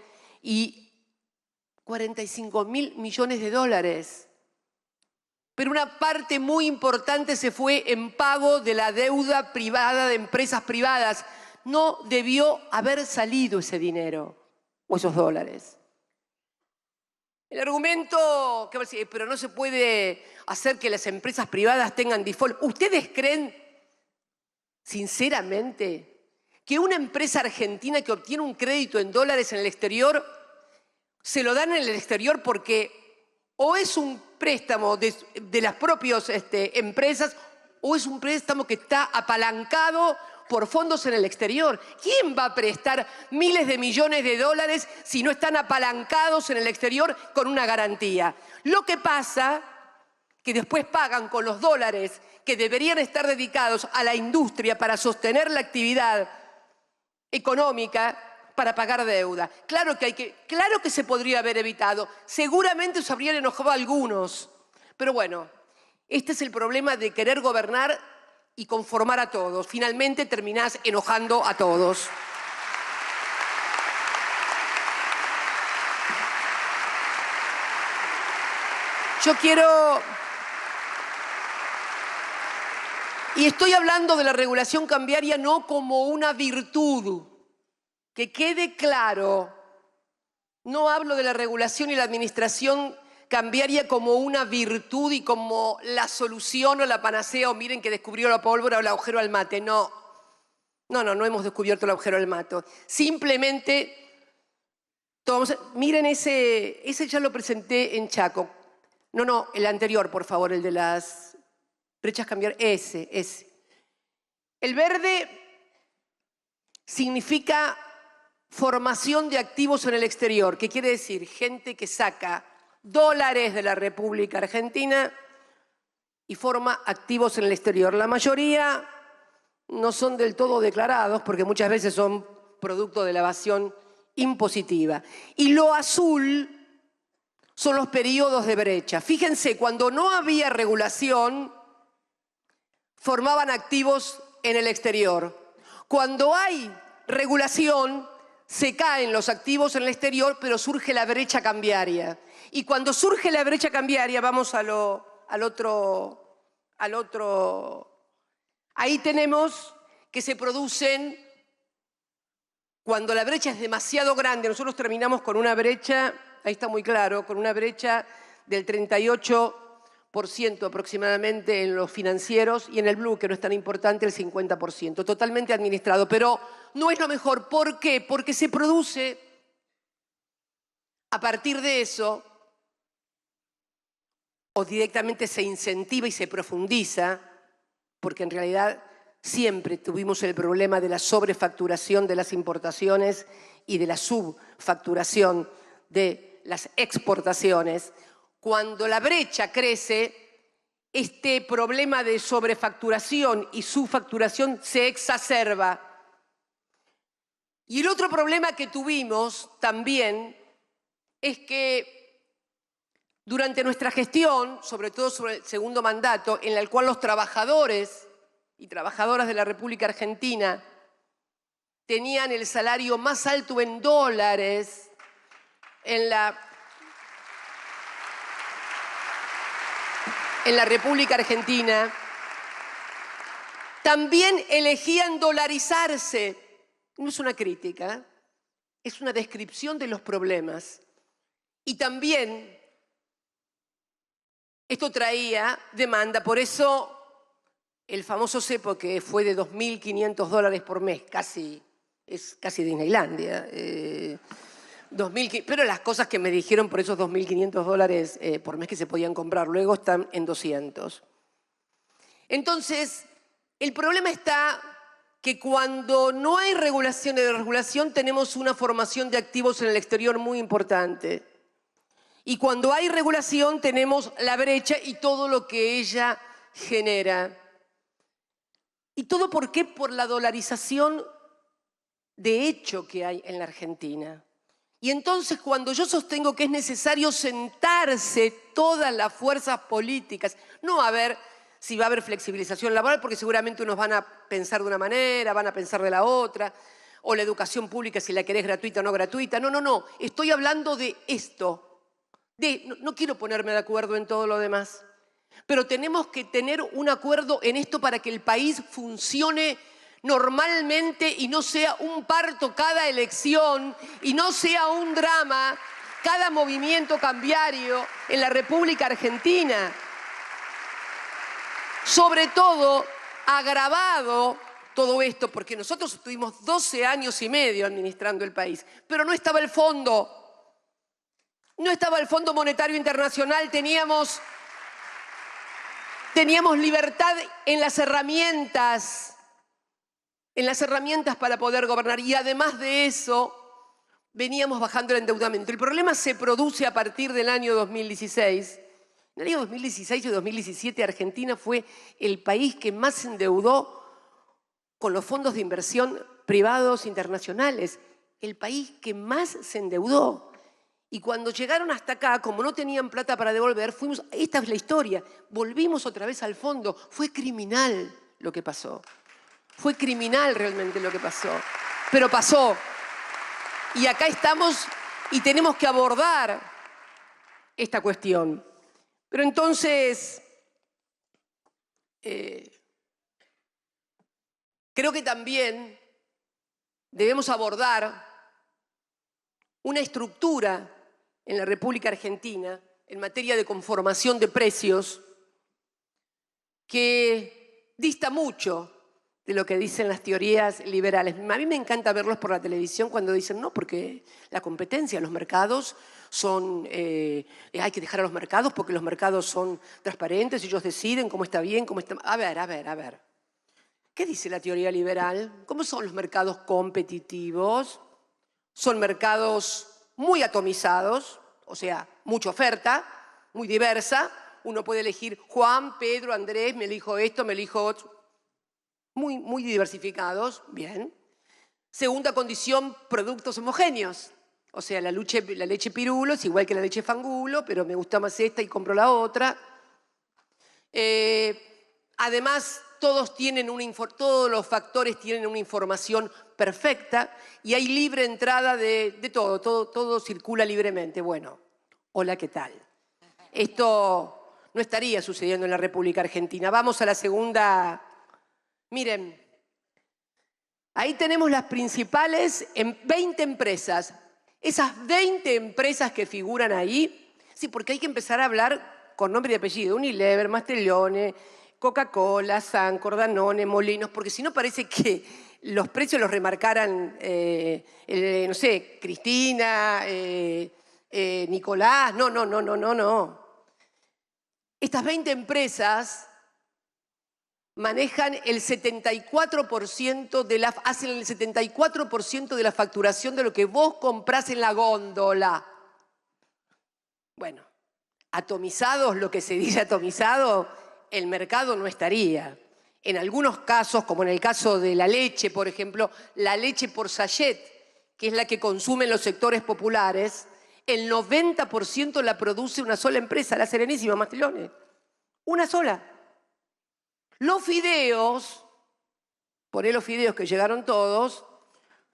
y $45.000 millones. Pero una parte muy importante se fue en pago de la deuda privada de empresas privadas. No debió haber salido ese dinero o esos dólares. El argumento, pero no se puede hacer que las empresas privadas tengan default. ¿Ustedes creen, sinceramente, que una empresa argentina que obtiene un crédito en dólares en el exterior, se lo dan en el exterior porque o es un préstamo de las propias empresas o es un préstamo que está apalancado por fondos en el exterior? ¿Quién va a prestar miles de millones de dólares si no están apalancados en el exterior con una garantía? Lo que pasa que después pagan con los dólares que deberían estar dedicados a la industria para sostener la actividad económica para pagar deuda. Claro que se podría haber evitado. Seguramente se habrían enojado algunos. Pero bueno, este es el problema de querer gobernar y conformar a todos. Finalmente terminás enojando a todos. Yo quiero... Y estoy hablando de la regulación cambiaria no como una virtud. Que quede claro, no hablo de la regulación y la administración cambiaria como una virtud y como la solución o la panacea, o miren que descubrió la pólvora o el agujero al mate. No, no hemos descubierto el agujero al mate. Simplemente, miren ese ya lo presenté en Chaco. No, el anterior, por favor, el de las brechas cambiarias, ese. El verde significa formación de activos en el exterior. ¿Qué quiere decir? Gente que saca dólares de la República Argentina y forma activos en el exterior. La mayoría no son del todo declarados porque muchas veces son producto de la evasión impositiva. Y lo azul son los periodos de brecha. Fíjense, cuando no había regulación, formaban activos en el exterior. Cuando hay regulación, se caen los activos en el exterior, pero surge la brecha cambiaria. Y cuando surge la brecha cambiaria, vamos al otro. Ahí tenemos que se producen, cuando la brecha es demasiado grande, nosotros terminamos con una brecha, ahí está muy claro, con una brecha del 38% aproximadamente en los financieros y en el blue, que no es tan importante, el 50%, totalmente administrado. Pero no es lo mejor. ¿Por qué? Porque se produce, a partir de eso, o directamente se incentiva y se profundiza, porque en realidad siempre tuvimos el problema de la sobrefacturación de las importaciones y de la subfacturación de las exportaciones. Cuando la brecha crece, este problema de sobrefacturación y subfacturación se exacerba. Y el otro problema que tuvimos también es que durante nuestra gestión, sobre todo sobre el segundo mandato, en el cual los trabajadores y trabajadoras de la República Argentina tenían el salario más alto en dólares en la República Argentina, también elegían dolarizarse. No es una crítica, es una descripción de los problemas. Y también esto traía demanda, por eso el famoso cepo, que fue de $2.500 por mes, es casi Disneylandia. Pero las cosas que me dijeron por esos $2.500 por mes que se podían comprar, luego están en 200. Entonces, el problema está que cuando no hay regulación de desregulación, tenemos una formación de activos en el exterior muy importante. Y cuando hay regulación, tenemos la brecha y todo lo que ella genera. ¿Y todo por qué? Por la dolarización de hecho que hay en la Argentina. Y entonces, cuando yo sostengo que es necesario sentarse todas las fuerzas políticas, no a ver si va a haber flexibilización laboral, porque seguramente unos van a pensar de una manera, van a pensar de la otra, o la educación pública, si la querés gratuita o no gratuita. No. Estoy hablando de esto. No quiero ponerme de acuerdo en todo lo demás, pero tenemos que tener un acuerdo en esto para que el país funcione normalmente y no sea un parto cada elección y no sea un drama cada movimiento cambiario en la República Argentina. Sobre todo, agravado todo esto, porque nosotros estuvimos 12 años y medio administrando el país, pero no estaba el fondo. No estaba el Fondo Monetario Internacional, teníamos Teníamos libertad en las herramientas para poder gobernar. Y además de eso, veníamos bajando el endeudamiento. El problema se produce a partir del año 2016. En el año 2016 y 2017 Argentina fue el país que más se endeudó con los fondos de inversión privados internacionales. El país que más se endeudó. Y cuando llegaron hasta acá, como no tenían plata para devolver, esta es la historia, volvimos otra vez al fondo. Fue criminal lo que pasó. Fue criminal realmente lo que pasó. Pero pasó. Y acá estamos y tenemos que abordar esta cuestión. Pero entonces, creo que también debemos abordar una estructura en la República Argentina en materia de conformación de precios que dista mucho de lo que dicen las teorías liberales. A mí me encanta verlos por la televisión cuando dicen no, porque la competencia, los mercados son, hay que dejar a los mercados porque los mercados son transparentes, ellos deciden cómo está bien, cómo está... A ver. ¿Qué dice la teoría liberal? ¿Cómo son los mercados competitivos? Son mercados muy atomizados, o sea, mucha oferta, muy diversa. Uno puede elegir Juan, Pedro, Andrés, me elijo esto, me elijo otro. Muy diversificados, bien. Segunda condición, productos homogéneos. O sea, la leche pirulo es igual que la leche fangulo, pero me gusta más esta y compro la otra. Además, todos los factores tienen una información perfecta y hay libre entrada de todo circula libremente. Bueno, hola, ¿qué tal? Esto no estaría sucediendo en la República Argentina. Vamos a la segunda. Miren, ahí tenemos las principales 20 empresas. Esas 20 empresas que figuran ahí, sí, porque hay que empezar a hablar con nombre y apellido. Unilever, Mastellone, Coca-Cola, Sancor, Danone, Molinos, porque si no parece que los precios los remarcaran, no sé, Cristina, Nicolás. No. Estas 20 empresas manejan el 74% hacen el 74% de la facturación de lo que vos comprás en la góndola. Bueno, atomizados, lo que se dice atomizado, el mercado no estaría. En algunos casos, como en el caso de la leche, por ejemplo, la leche por sachet, que es la que consumen los sectores populares, el 90% la produce una sola empresa, la Serenísima, Mastellone. Una sola. Los fideos, poné los fideos que llegaron todos,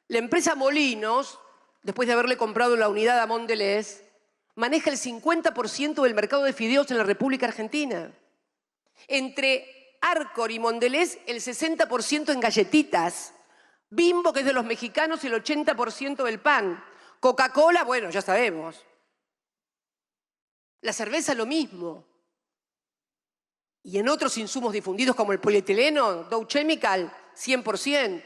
la empresa Molinos, después de haberle comprado la unidad a Mondelez, maneja el 50% del mercado de fideos en la República Argentina. Entre Arcor y Mondelez, el 60% en galletitas. Bimbo, que es de los mexicanos, el 80% del pan. Coca-Cola, bueno, ya sabemos. La cerveza, lo mismo. Y en otros insumos difundidos como el polietileno, Dow Chemical, 100%.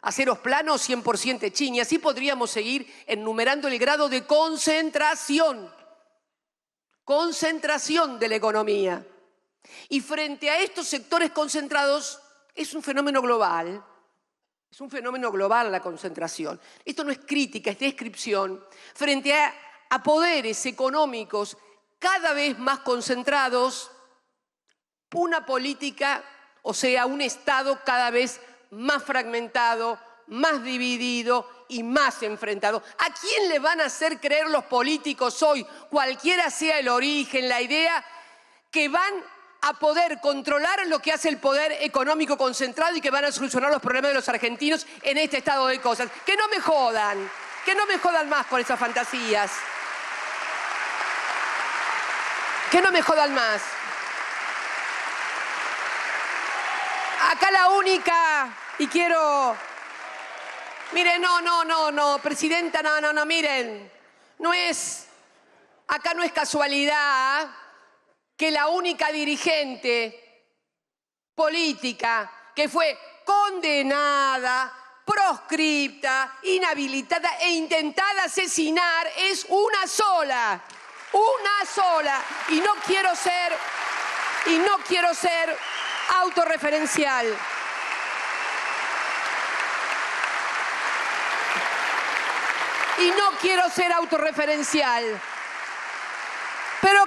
Aceros planos, 100% Techin. Y así podríamos seguir enumerando el grado de concentración. Concentración de la economía. Y frente a estos sectores concentrados, es un fenómeno global. Es un fenómeno global la concentración. Esto no es crítica, es descripción. Frente a poderes económicos cada vez más concentrados, una política, o sea, un Estado cada vez más fragmentado, más dividido y más enfrentado. ¿A quién le van a hacer creer los políticos hoy, cualquiera sea el origen, la idea, que van a poder controlar lo que hace el poder económico concentrado y que van a solucionar los problemas de los argentinos en este estado de cosas? Que no me jodan más con esas fantasías. Que no me jodan más. Acá la única, y quiero... Miren, no, presidenta, no, miren. Acá no es casualidad que la única dirigente política que fue condenada, proscripta, inhabilitada e intentada asesinar es una sola. Y no quiero ser Y no quiero ser autorreferencial. Y no quiero ser autorreferencial. Pero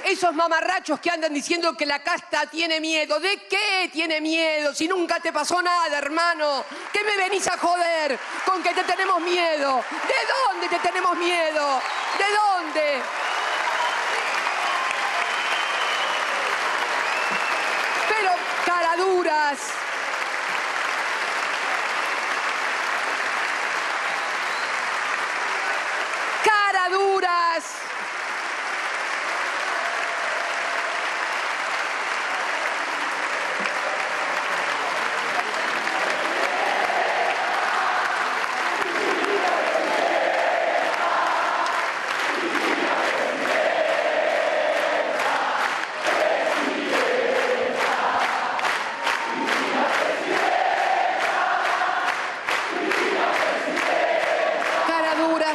esos mamarrachos que andan diciendo que la casta tiene miedo. ¿De qué tiene miedo? Si nunca te pasó nada, hermano. ¿Qué me venís a joder con que te tenemos miedo? ¿De dónde te tenemos miedo? ¿De dónde? Pero caraduras. Caraduras.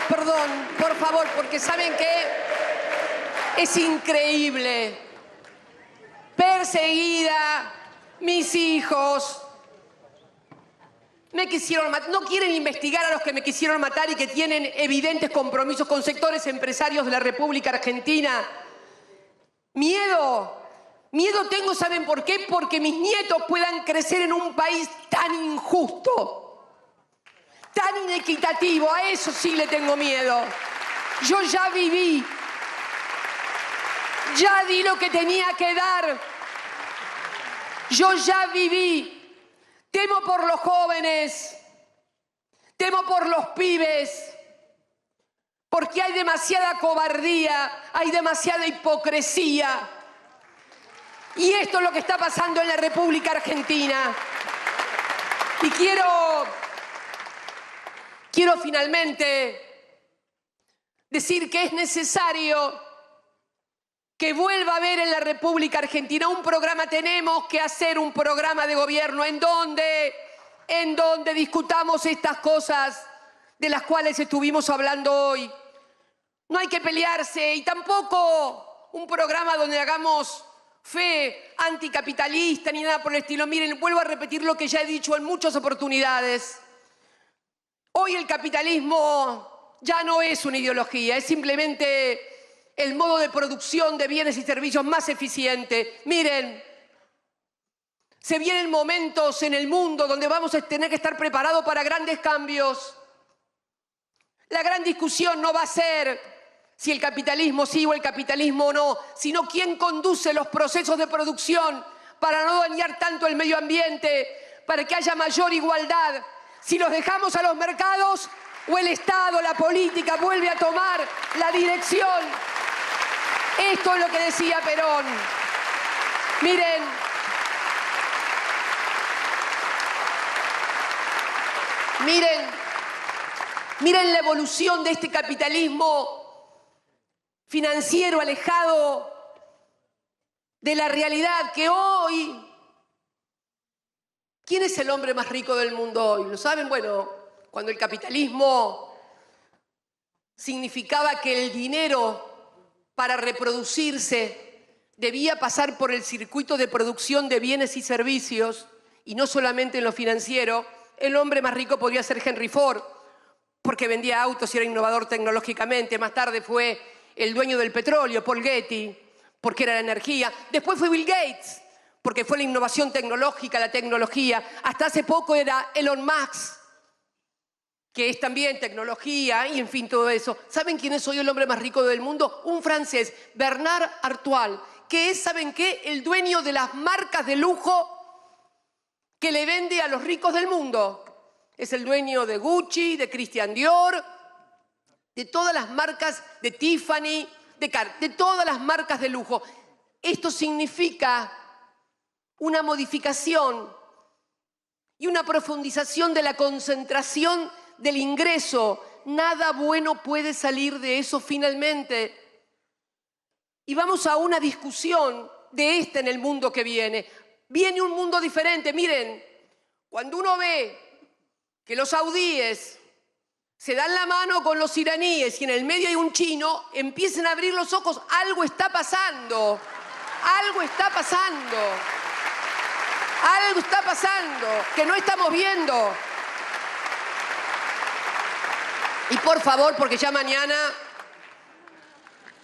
Perdón, por favor, porque ¿saben qué? Es increíble. Perseguida, mis hijos me quisieron matar. No quieren investigar a los que me quisieron matar y que tienen evidentes compromisos con sectores empresarios de la República Argentina. Miedo. Miedo tengo, ¿saben por qué? Porque mis nietos puedan crecer en un país tan injusto, tan inequitativo. A eso sí le tengo miedo. Yo ya viví, ya di lo que tenía que dar. Yo ya viví. Temo por los jóvenes, temo por los pibes, porque hay demasiada cobardía, hay demasiada hipocresía. Y esto es lo que está pasando en la República Argentina. Y quiero finalmente decir que es necesario que vuelva a haber en la República Argentina un programa. Tenemos que hacer un programa de gobierno en donde discutamos estas cosas de las cuales estuvimos hablando hoy. No hay que pelearse, y tampoco un programa donde hagamos fe anticapitalista ni nada por el estilo. Miren, vuelvo a repetir lo que ya he dicho en muchas oportunidades. Hoy el capitalismo ya no es una ideología, es simplemente el modo de producción de bienes y servicios más eficiente. Miren, se vienen momentos en el mundo donde vamos a tener que estar preparados para grandes cambios. La gran discusión no va a ser si el capitalismo sí o el capitalismo no, sino quién conduce los procesos de producción para no dañar tanto el medio ambiente, para que haya mayor igualdad. Si los dejamos a los mercados o el Estado, la política, vuelve a tomar la dirección. Esto es lo que decía Perón. Miren, miren la evolución de este capitalismo financiero alejado de la realidad que hoy... ¿Quién es el hombre más rico del mundo hoy? ¿Lo saben? Bueno, cuando el capitalismo significaba que el dinero para reproducirse debía pasar por el circuito de producción de bienes y servicios, y no solamente en lo financiero, el hombre más rico podría ser Henry Ford, porque vendía autos y era innovador tecnológicamente. Más tarde fue el dueño del petróleo, Paul Getty, porque era la energía. Después fue Bill Gates, porque fue la innovación tecnológica, la tecnología. Hasta hace poco era Elon Musk, que es también tecnología y en fin todo eso. ¿Saben quién es hoy el hombre más rico del mundo? Un francés, Bernard Arnault, que es, ¿saben qué? El dueño de las marcas de lujo que le vende a los ricos del mundo. Es el dueño de Gucci, de Christian Dior, de todas las marcas de Tiffany, de todas las marcas de lujo. Esto significa una modificación y una profundización de la concentración del ingreso. Nada bueno puede salir de eso finalmente. Y vamos a una discusión de en el mundo que viene. Viene un mundo diferente. Miren, cuando uno ve que los saudíes se dan la mano con los iraníes y en el medio hay un chino, empiecen a abrir los ojos. Algo está pasando. Algo está pasando. Algo está pasando que no estamos viendo. Y por favor, porque ya mañana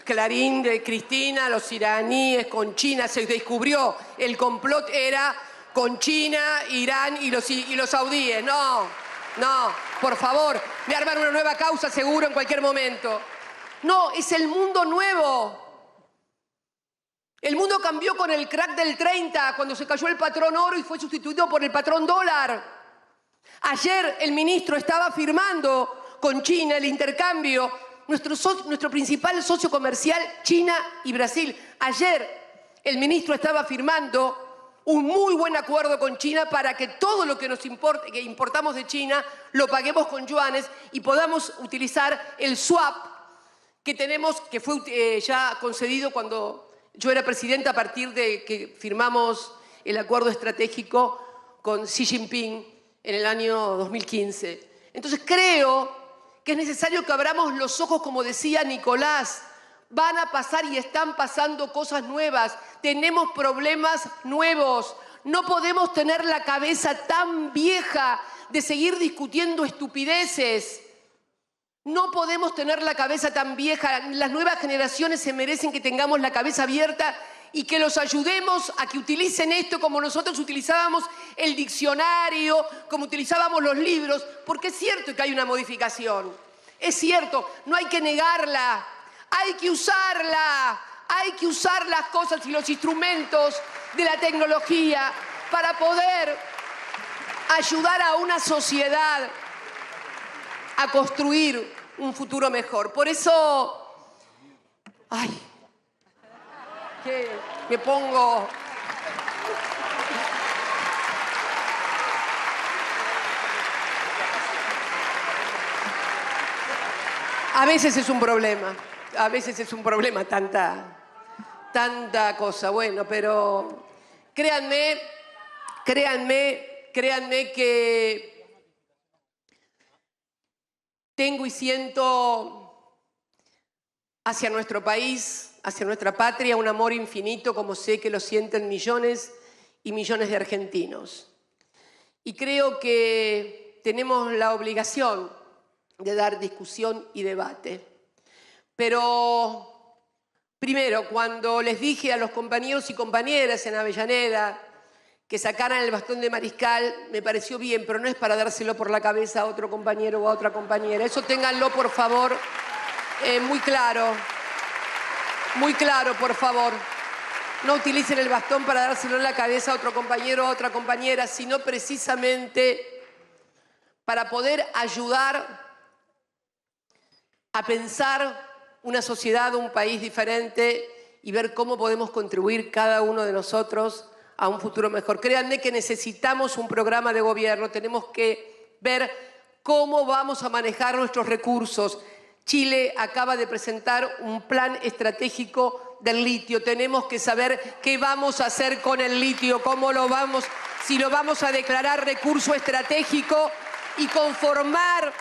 Clarín de Cristina, los iraníes con China, se descubrió el complot era con China, Irán y los saudíes. No, por favor, me arman una nueva causa seguro en cualquier momento. No, es el mundo nuevo. El mundo cambió con el crack del 30, cuando se cayó el patrón oro y fue sustituido por el patrón dólar. Ayer el ministro estaba firmando con China el intercambio, nuestro principal socio comercial, China y Brasil. Ayer el ministro estaba firmando un muy buen acuerdo con China para que todo lo que que importamos de China lo paguemos con yuanes y podamos utilizar el swap que tenemos, que fue ya concedido cuando yo era presidenta a partir de que firmamos el acuerdo estratégico con Xi Jinping en el año 2015. Entonces creo que es necesario que abramos los ojos, como decía Nicolás. Van a pasar y están pasando cosas nuevas. Tenemos problemas nuevos. No podemos tener la cabeza tan vieja de seguir discutiendo estupideces. No podemos tener la cabeza tan vieja. Las nuevas generaciones se merecen que tengamos la cabeza abierta y que los ayudemos a que utilicen esto como nosotros utilizábamos el diccionario, como utilizábamos los libros, porque es cierto que hay una modificación. Es cierto, no hay que negarla, hay que usarla, hay que usar las cosas y los instrumentos de la tecnología para poder ayudar a una sociedad a construir un futuro mejor. Por eso, que me pongo... A veces es un problema tanta cosa. Bueno, pero créanme que tengo y siento hacia nuestro país, hacia nuestra patria, un amor infinito, como sé que lo sienten millones y millones de argentinos. Y creo que tenemos la obligación de dar discusión y debate. Pero, primero, cuando les dije a los compañeros y compañeras en Avellaneda que sacaran el bastón de mariscal, me pareció bien, pero no es para dárselo por la cabeza a otro compañero o a otra compañera. Eso ténganlo, por favor, muy claro, por favor. No utilicen el bastón para dárselo en la cabeza a otro compañero o a otra compañera, sino precisamente para poder ayudar a pensar una sociedad, un país diferente y ver cómo podemos contribuir cada uno de nosotros a un futuro mejor. Créanme que necesitamos un programa de gobierno, tenemos que ver cómo vamos a manejar nuestros recursos. Chile acaba de presentar un plan estratégico del litio. Tenemos que saber qué vamos a hacer con el litio, cómo lo vamos, si lo vamos a declarar recurso estratégico y conformar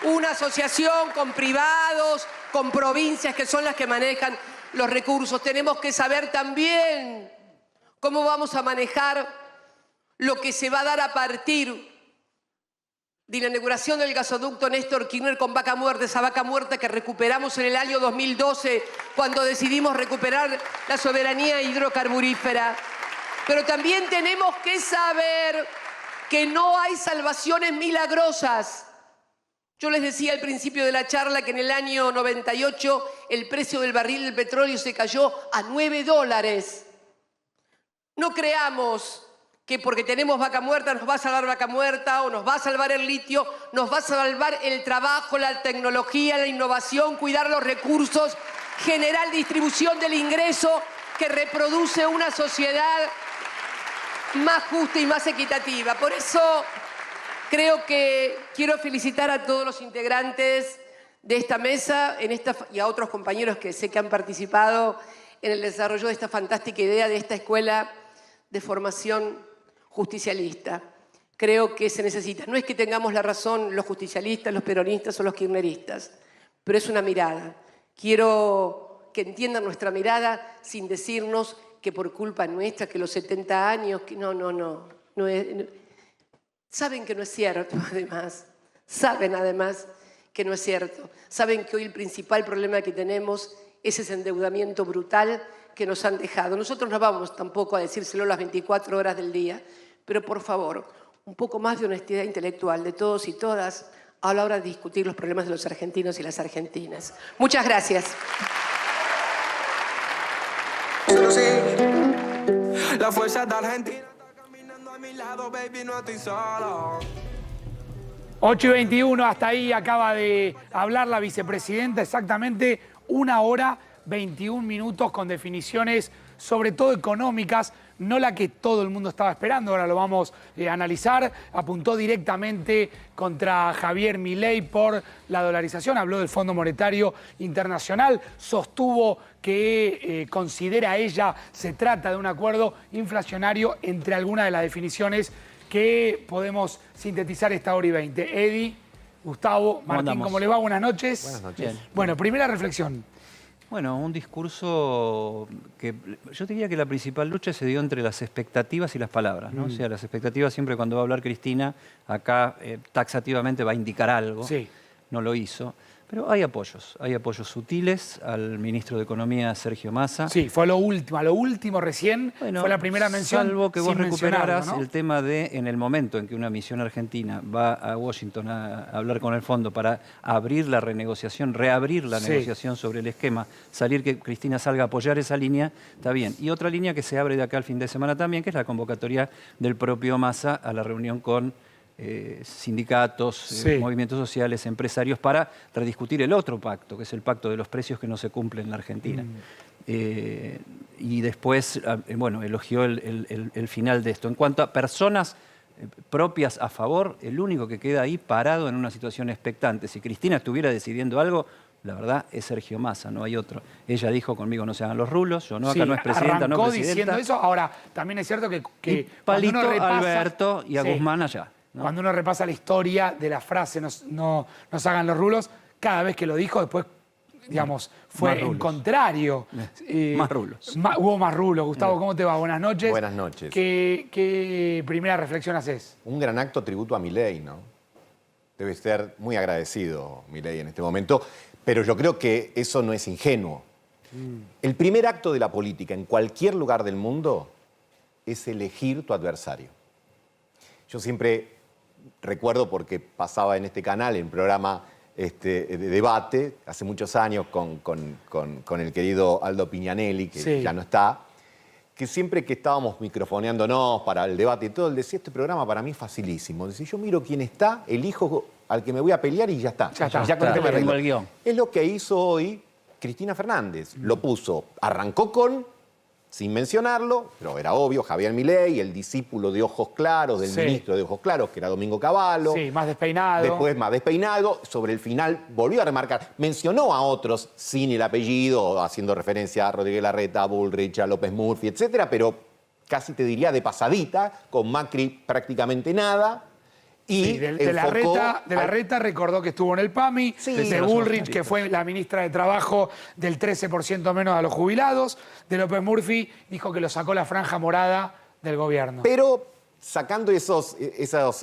una asociación con privados, con provincias que son las que manejan los recursos. Tenemos que saber también cómo vamos a manejar lo que se va a dar a partir de la inauguración del gasoducto Néstor Kirchner con Vaca Muerta, esa vaca muerta que recuperamos en el año 2012 cuando decidimos recuperar la soberanía hidrocarburífera. Pero también tenemos que saber que no hay salvaciones milagrosas. Yo les decía al principio de la charla que en el año 98 el precio del barril del petróleo se cayó a $9. No creamos que porque tenemos vaca muerta nos va a salvar vaca muerta o nos va a salvar el litio, nos va a salvar el trabajo, la tecnología, la innovación, cuidar los recursos, generar distribución del ingreso que reproduce una sociedad más justa y más equitativa. Por eso creo que quiero felicitar a todos los integrantes de esta mesa y a otros compañeros que sé que han participado en el desarrollo de esta fantástica idea de esta escuela de formación justicialista. Creo que se necesita. No es que tengamos la razón los justicialistas, los peronistas o los kirchneristas, pero es una mirada. Quiero que entiendan nuestra mirada sin decirnos que por culpa nuestra, que los 70 años, que no es, saben que no es cierto, además. Saben, además, que no es cierto. Saben que hoy el principal problema que tenemos es ese endeudamiento brutal que nos han dejado. Nosotros no vamos tampoco a decírselo las 24 horas del día, pero por favor, un poco más de honestidad intelectual de todos y todas a la hora de discutir los problemas de los argentinos y las argentinas. Muchas gracias. La fuerza de Argentina está caminando a mi lado, baby, no estoy solo. 8:21, hasta ahí acaba de hablar la vicepresidenta, exactamente 1 hora 21 minutos con definiciones sobre todo económicas, no la que todo el mundo estaba esperando, ahora lo vamos a analizar. Apuntó directamente contra Javier Milei por la dolarización, habló del Fondo Monetario Internacional, sostuvo que considera ella se trata de un acuerdo inflacionario entre algunas de las definiciones que podemos sintetizar esta hora y 20. Eddie, Gustavo, Martín, ¿cómo le va? Buenas noches. Buenas noches. Bien. Bueno, primera reflexión. Bueno, un discurso que yo diría que la principal lucha se dio entre las expectativas y las palabras, ¿no? O sea, las expectativas siempre cuando va a hablar Cristina, acá taxativamente va a indicar algo, Sí. No lo hizo. Pero hay apoyos sutiles al ministro de Economía, Sergio Massa. Sí, fue lo último recién, Bueno, fue la primera mención. Salvo que vos sin recuperarás mencionarlo, ¿no? el tema de, en el momento en que una misión argentina va a Washington a hablar con el fondo para abrir la renegociación, reabrir la negociación sobre el esquema, salir que Cristina salga a apoyar esa línea, está bien. Y otra línea que se abre de acá al fin de semana también, que es la convocatoria del propio Massa a la reunión con sindicatos, movimientos sociales, empresarios, para rediscutir el otro pacto, que es el pacto de los precios que no se cumple en la Argentina. Y después, bueno, elogió el final de esto. En cuanto a personas propias a favor, el único que queda ahí parado en una situación expectante. Si Cristina estuviera decidiendo algo, la verdad es Sergio Massa, no hay otro. Ella dijo, conmigo no se hagan los rulos, yo no, acá no es presidenta, no presidenta. Diciendo eso. Ahora, también es cierto que Palito, cuando uno repasa, Alberto y a Guzmán allá, ¿no? Cuando uno repasa la historia de la frase no nos hagan los rulos, cada vez que lo dijo, después, digamos, fue en contrario. Más rulos. Hubo más rulos. Gustavo, ¿cómo te va? Buenas noches. Buenas noches. ¿Qué primera reflexión haces? Un gran acto tributo a Milei, ¿no? Debe ser muy agradecido Milei en este momento, pero yo creo que eso no es ingenuo. El primer acto de la política en cualquier lugar del mundo es elegir tu adversario. Yo siempre recuerdo, porque pasaba en este canal, en programa de debate, hace muchos años con el querido Aldo Piñanelli, que ya no está, que siempre que estábamos microfoneándonos para el debate y todo, él decía, este programa para mí es facilísimo. Dice, yo miro quién está, elijo al que me voy a pelear y ya está. Ya con esto me arreglo. el guión. Es lo que hizo hoy Cristina Fernández. Lo puso, arrancó con, sin mencionarlo, pero era obvio, Javier Milei, el discípulo de ojos claros, del ministro de ojos claros, que era Domingo Cavallo. Sí, más despeinado. Después más despeinado. Sobre el final volvió a remarcar. Mencionó a otros sin el apellido, haciendo referencia a Rodríguez Larreta, a Bullrich, a López Murphy, etcétera, pero casi te diría de pasadita, con Macri prácticamente nada. Y de Larreta recordó que estuvo en el PAMI, de Bullrich, que fue la ministra de Trabajo, del 13% menos a los jubilados, de López Murphy, dijo que lo sacó la franja morada del gobierno. Pero sacando esos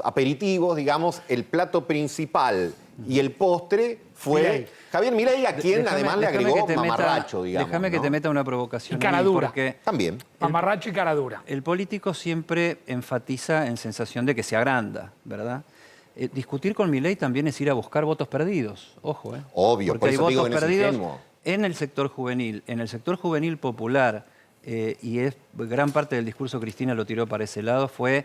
aperitivos, digamos, el plato principal y el postre fue Javier Milei, a quien además le agregó mamarracho, digamos. Déjame que te meta una provocación. Y cara dura. También. Mamarracho y cara dura. El político siempre enfatiza en sensación de que se agranda, ¿verdad? Discutir con Milei también es ir a buscar votos perdidos, ojo, ¿eh? Obvio, porque por hay eso digo votos que no es perdidos ingenuo. en el sector juvenil popular, y gran parte del discurso Cristina lo tiró para ese lado, fue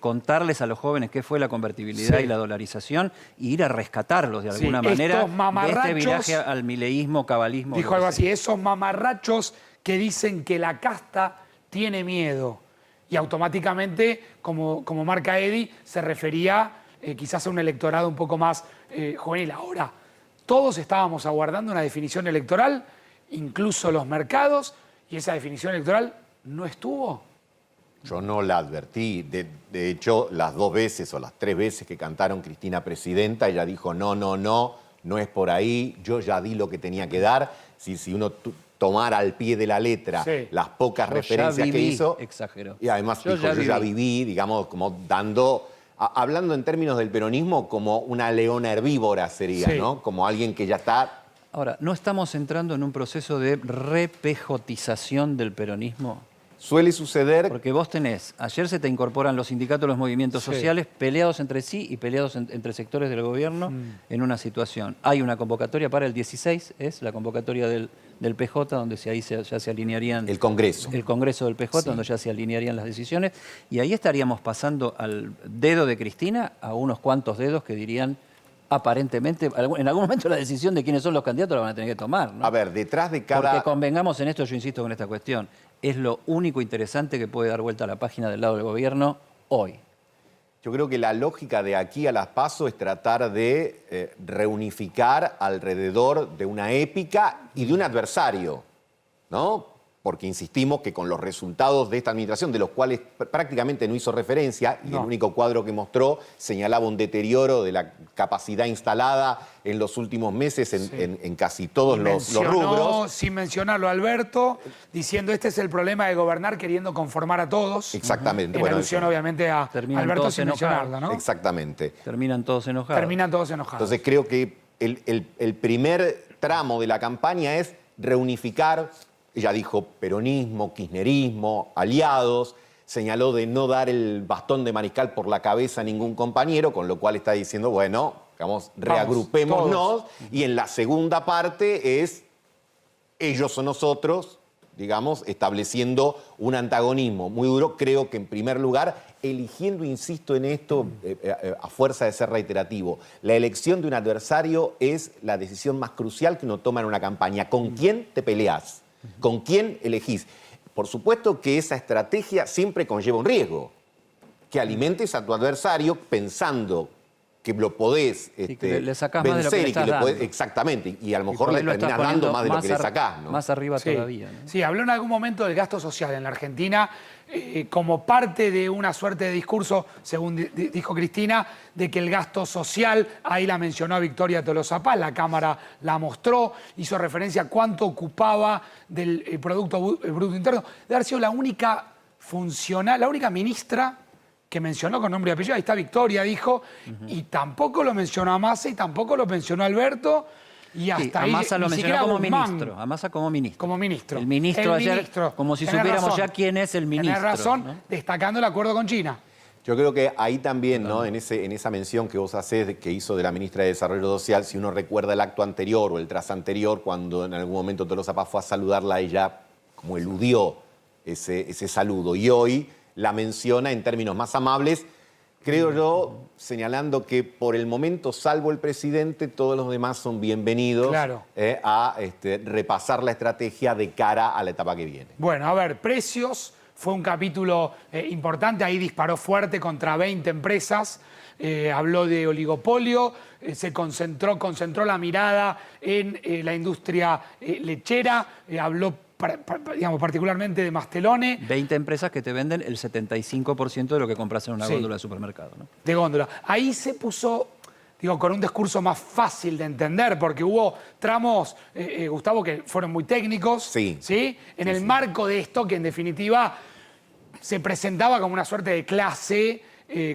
contarles a los jóvenes qué fue la convertibilidad y la dolarización y ir a rescatarlos de alguna manera de este viraje al mileísmo, cabalismo. Dijo algo así, esos mamarrachos que dicen que la casta tiene miedo. Y automáticamente, como marca Eddie, se refería quizás a un electorado un poco más juvenil. Ahora, todos estábamos aguardando una definición electoral, incluso los mercados, y esa definición electoral no estuvo. Yo no la advertí. De hecho, las 2 veces o las 3 veces que cantaron Cristina Presidenta, ella dijo, no es por ahí, yo ya di lo que tenía que dar. Si uno tomar al pie de la letra las pocas referencias que hizo. Exageró. Y además dijo, yo ya viví, digamos, como hablando en términos del peronismo, como una leona herbívora sería, ¿no? Como alguien que ya está... Ahora, ¿no estamos entrando en un proceso de repejotización del peronismo? Suele suceder... Porque vos tenés, ayer se te incorporan los sindicatos, los movimientos sociales, peleados entre sí y peleados entre sectores del gobierno en una situación. Hay una convocatoria para el 16, es la convocatoria del PJ, donde ya se alinearían... El Congreso. El Congreso del PJ, donde ya se alinearían las decisiones. Y ahí estaríamos pasando al dedo de Cristina a unos cuantos dedos que dirían... Aparentemente, en algún momento la decisión de quiénes son los candidatos la van a tener que tomar, ¿no? A ver, detrás de cada... Porque convengamos en esto, yo insisto con esta cuestión, es lo único interesante que puede dar vuelta a la página del lado del gobierno hoy. Yo creo que la lógica de aquí a las PASO es tratar de reunificar alrededor de una épica y de un adversario, ¿no? Porque insistimos que con los resultados de esta administración, de los cuales prácticamente no hizo referencia, y el único cuadro que mostró señalaba un deterioro de la capacidad instalada en los últimos meses en casi todos los rubros. Sin mencionarlo, Alberto, diciendo este es el problema de gobernar queriendo conformar a todos. Exactamente. En alusión, obviamente, a Alberto sin mencionarlo, ¿no? Exactamente. Terminan todos enojados. Terminan todos enojados. Entonces creo que el primer tramo de la campaña es reunificar. Ella dijo peronismo, kirchnerismo, aliados, señaló de no dar el bastón de mariscal por la cabeza a ningún compañero, con lo cual está diciendo, bueno, vamos, reagrupémonos. Todos. Y en la segunda parte es ellos o nosotros, digamos, estableciendo un antagonismo muy duro, creo que en primer lugar, eligiendo, insisto en esto, a fuerza de ser reiterativo, la elección de un adversario es la decisión más crucial que uno toma en una campaña. ¿Con quién te peleás? ¿Con quién elegís? Por supuesto que esa estrategia siempre conlleva un riesgo, que alimentes a tu adversario pensando que lo podés que le sacás más de lo que le estás dando. Exactamente, y a lo mejor le terminás dando más de lo que le sacás, ¿no? Más arriba todavía, ¿no? Sí, habló en algún momento del gasto social en la Argentina como parte de una suerte de discurso, según dijo Cristina, de que el gasto social, ahí la mencionó a Victoria Tolosa Paz, la Cámara la mostró, hizo referencia a cuánto ocupaba del Producto Bruto Interno, de haber sido la única funcional, la única ministra que mencionó con nombre y apellido, ahí está Victoria, dijo, y tampoco lo mencionó a Massa y tampoco lo mencionó Alberto, y hasta ahí a Massa lo mencionó como ministro. A Massa como ministro. Como ministro. El ministro ayer, como si supiéramos ya quién es el ministro. Tenés razón, ¿no? destacando el acuerdo con China. Yo creo que ahí también, ¿no? En esa mención que vos hacés, que hizo de la ministra de Desarrollo Social, si uno recuerda el acto anterior o el tras anterior, cuando en algún momento Tolosa Paz fue a saludarla, ella como eludió ese saludo. Y hoy la menciona en términos más amables, creo yo, señalando que por el momento, salvo el presidente, todos los demás son bienvenidos a repasar la estrategia de cara a la etapa que viene. Bueno, a ver, precios, fue un capítulo importante, ahí disparó fuerte contra 20 empresas, habló de oligopolio, se concentró la mirada en la industria lechera, habló digamos, particularmente de Mastelone. 20 empresas que te venden el 75% de lo que compras en una góndola de supermercado, ¿no? De góndola. Ahí se puso, digo, con un discurso más fácil de entender, porque hubo tramos, Gustavo, que fueron muy técnicos. ¿Sí? En el marco de esto, que en definitiva se presentaba como una suerte de clase,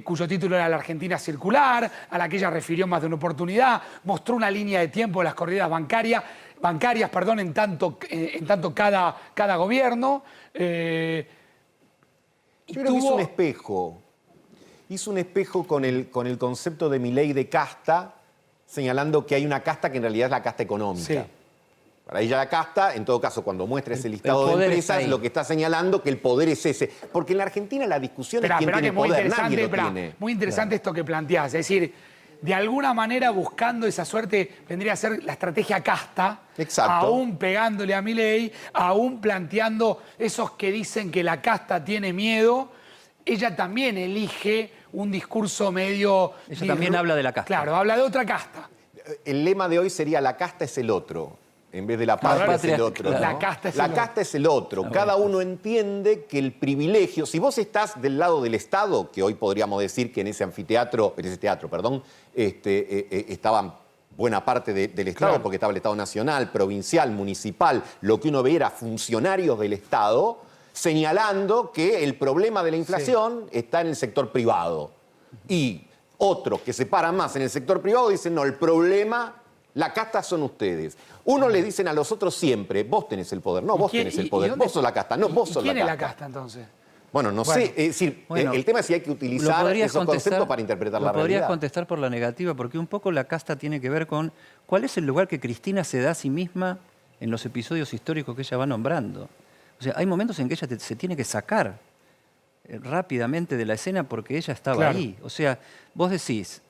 cuyo título era La Argentina Circular, a la que ella refirió más de una oportunidad, mostró una línea de tiempo de las corridas bancarias, en tanto cada gobierno. Yo creo que hizo un espejo. Hizo un espejo con el concepto de Milei de casta, señalando que hay una casta que en realidad es la casta económica. Sí. Para ella la casta, en todo caso, cuando muestra ese listado de empresas, lo que está señalando que el poder es ese. Porque en la Argentina la discusión es quién tiene poder, nadie lo tiene. Muy interesante esto que planteás. Es decir, de alguna manera buscando esa suerte, vendría a ser la estrategia casta. Exacto. Aún pegándole a Milei, aún planteando esos que dicen que la casta tiene miedo. Ella también elige un discurso medio... Ella también habla de la casta. Claro, habla de otra casta. El lema de hoy sería la casta es el otro. En vez de la patria es el otro. Claro. ¿no? La casta es el otro. Cada uno entiende que el privilegio, si vos estás del lado del Estado, que hoy podríamos decir que en ese estaban buena parte del Estado, Claro. porque estaba el Estado nacional, provincial, municipal, lo que uno veía era funcionarios del Estado señalando que el problema de la inflación está en el sector privado. Y otros que se paran más en el sector privado dicen, no, el problema, la casta son ustedes. Unos le dicen a los otros siempre, vos tenés el poder, no, vos tenés el poder, vos sos la casta, no, vos sos la ¿Quién casta. es la casta entonces? Bueno, no Bueno. sé, es decir, Bueno, el tema es si hay que Lo utilizar podrías esos contestar- conceptos para interpretar la lo podrías realidad. contestar por la negativa, porque un poco la casta tiene que ver con cuál es el lugar que Cristina se da a sí misma en los episodios históricos que ella va nombrando. O sea, hay momentos en que ella se tiene que sacar rápidamente de la escena porque ella estaba Claro. ahí. O sea, vos decís,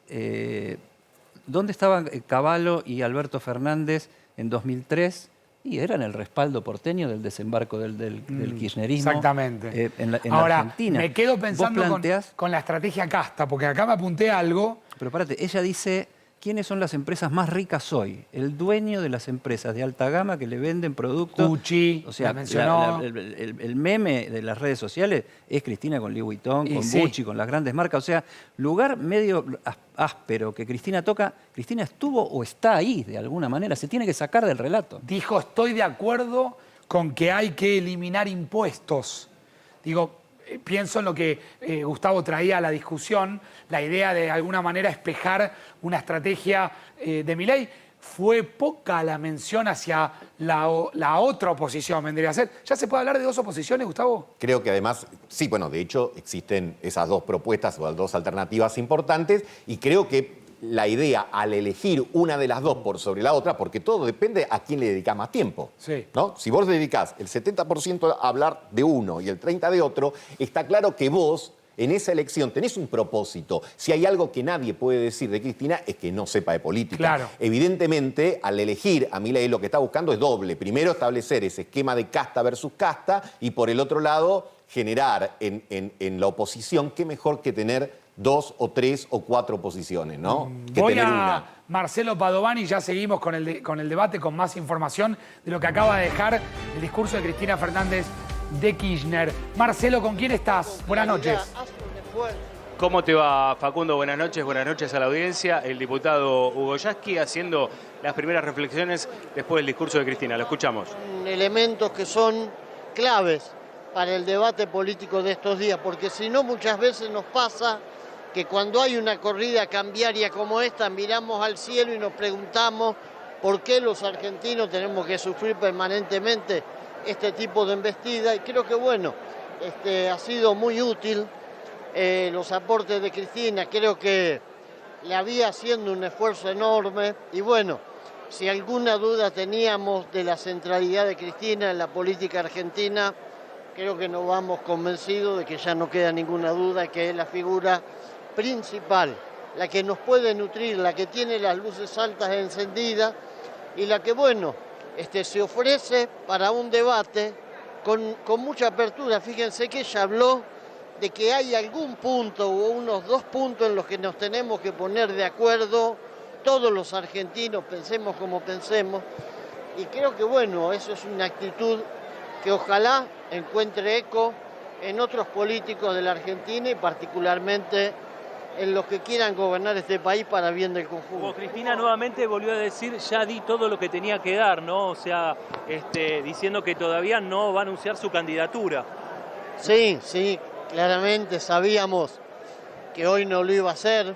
¿dónde estaban Cavallo y Alberto Fernández en 2003? Y eran el respaldo porteño del desembarco del kirchnerismo Exactamente. en la Ahora, Argentina. me quedo Vos pensando planteás- con la estrategia casta, porque acá me apunté algo. Pero párate, ella dice, ¿quiénes son las empresas más ricas hoy? El dueño de las empresas de alta gama que le venden productos. Gucci, o sea, la mencionó. el meme de las redes sociales es Cristina con Louis Vuitton, Y con sí. Gucci, con las grandes marcas. O sea, lugar medio áspero que Cristina toca, Cristina estuvo o está ahí de alguna manera, se tiene que sacar del relato. Dijo, estoy de acuerdo con que hay que eliminar impuestos. Digo, pienso en lo que Gustavo traía a la discusión, la idea de alguna manera espejar una estrategia de Milei. Fue poca la mención hacia la otra oposición, vendría a ser. ¿Ya se puede hablar de dos oposiciones, Gustavo? Creo que además, sí, bueno, de hecho existen esas dos propuestas o dos alternativas importantes y creo que la idea al elegir una de las dos por sobre la otra, porque todo depende a quién le dedicás más tiempo. Sí. ¿No? Si vos dedicás el 70% a hablar de uno y el 30% de otro, está claro que vos en esa elección tenés un propósito. Si hay algo que nadie puede decir de Cristina es que no sepa de política. Claro. Evidentemente, al elegir a Milei lo que está buscando es doble. Primero, establecer ese esquema de casta versus casta y por el otro lado, generar en la oposición, qué mejor que tener 2 o 3 o 4 posiciones, ¿no? Que Voy tener a una. Marcelo Padovani y ya seguimos con el debate, con más información de lo que acaba de dejar el discurso de Cristina Fernández de Kirchner. Marcelo, ¿con quién estás? Buenas noches. ¿Cómo te va, Facundo? Buenas noches a la audiencia. El diputado Hugo Yasky haciendo las primeras reflexiones después del discurso de Cristina. Lo escuchamos. Elementos que son claves para el debate político de estos días, porque si no muchas veces nos pasa que cuando hay una corrida cambiaria como esta, miramos al cielo y nos preguntamos por qué los argentinos tenemos que sufrir permanentemente este tipo de embestida, y creo que bueno, ha sido muy útil los aportes de Cristina, creo que le había haciendo un esfuerzo enorme, y bueno, si alguna duda teníamos de la centralidad de Cristina en la política argentina, creo que nos vamos convencidos de que ya no queda ninguna duda que es la figura principal, la que nos puede nutrir, la que tiene las luces altas encendidas y la que, bueno, se ofrece para un debate con mucha apertura. Fíjense que ella habló de que hay algún punto o unos 2 puntos en los que nos tenemos que poner de acuerdo todos los argentinos, pensemos como pensemos, y creo que, bueno, eso es una actitud que ojalá encuentre eco en otros políticos de la Argentina y particularmente en los que quieran gobernar este país para bien del conjunto. Cristina nuevamente volvió a decir, ya di todo lo que tenía que dar, ¿no? O sea, diciendo que todavía no va a anunciar su candidatura. Sí, claramente sabíamos que hoy no lo iba a hacer.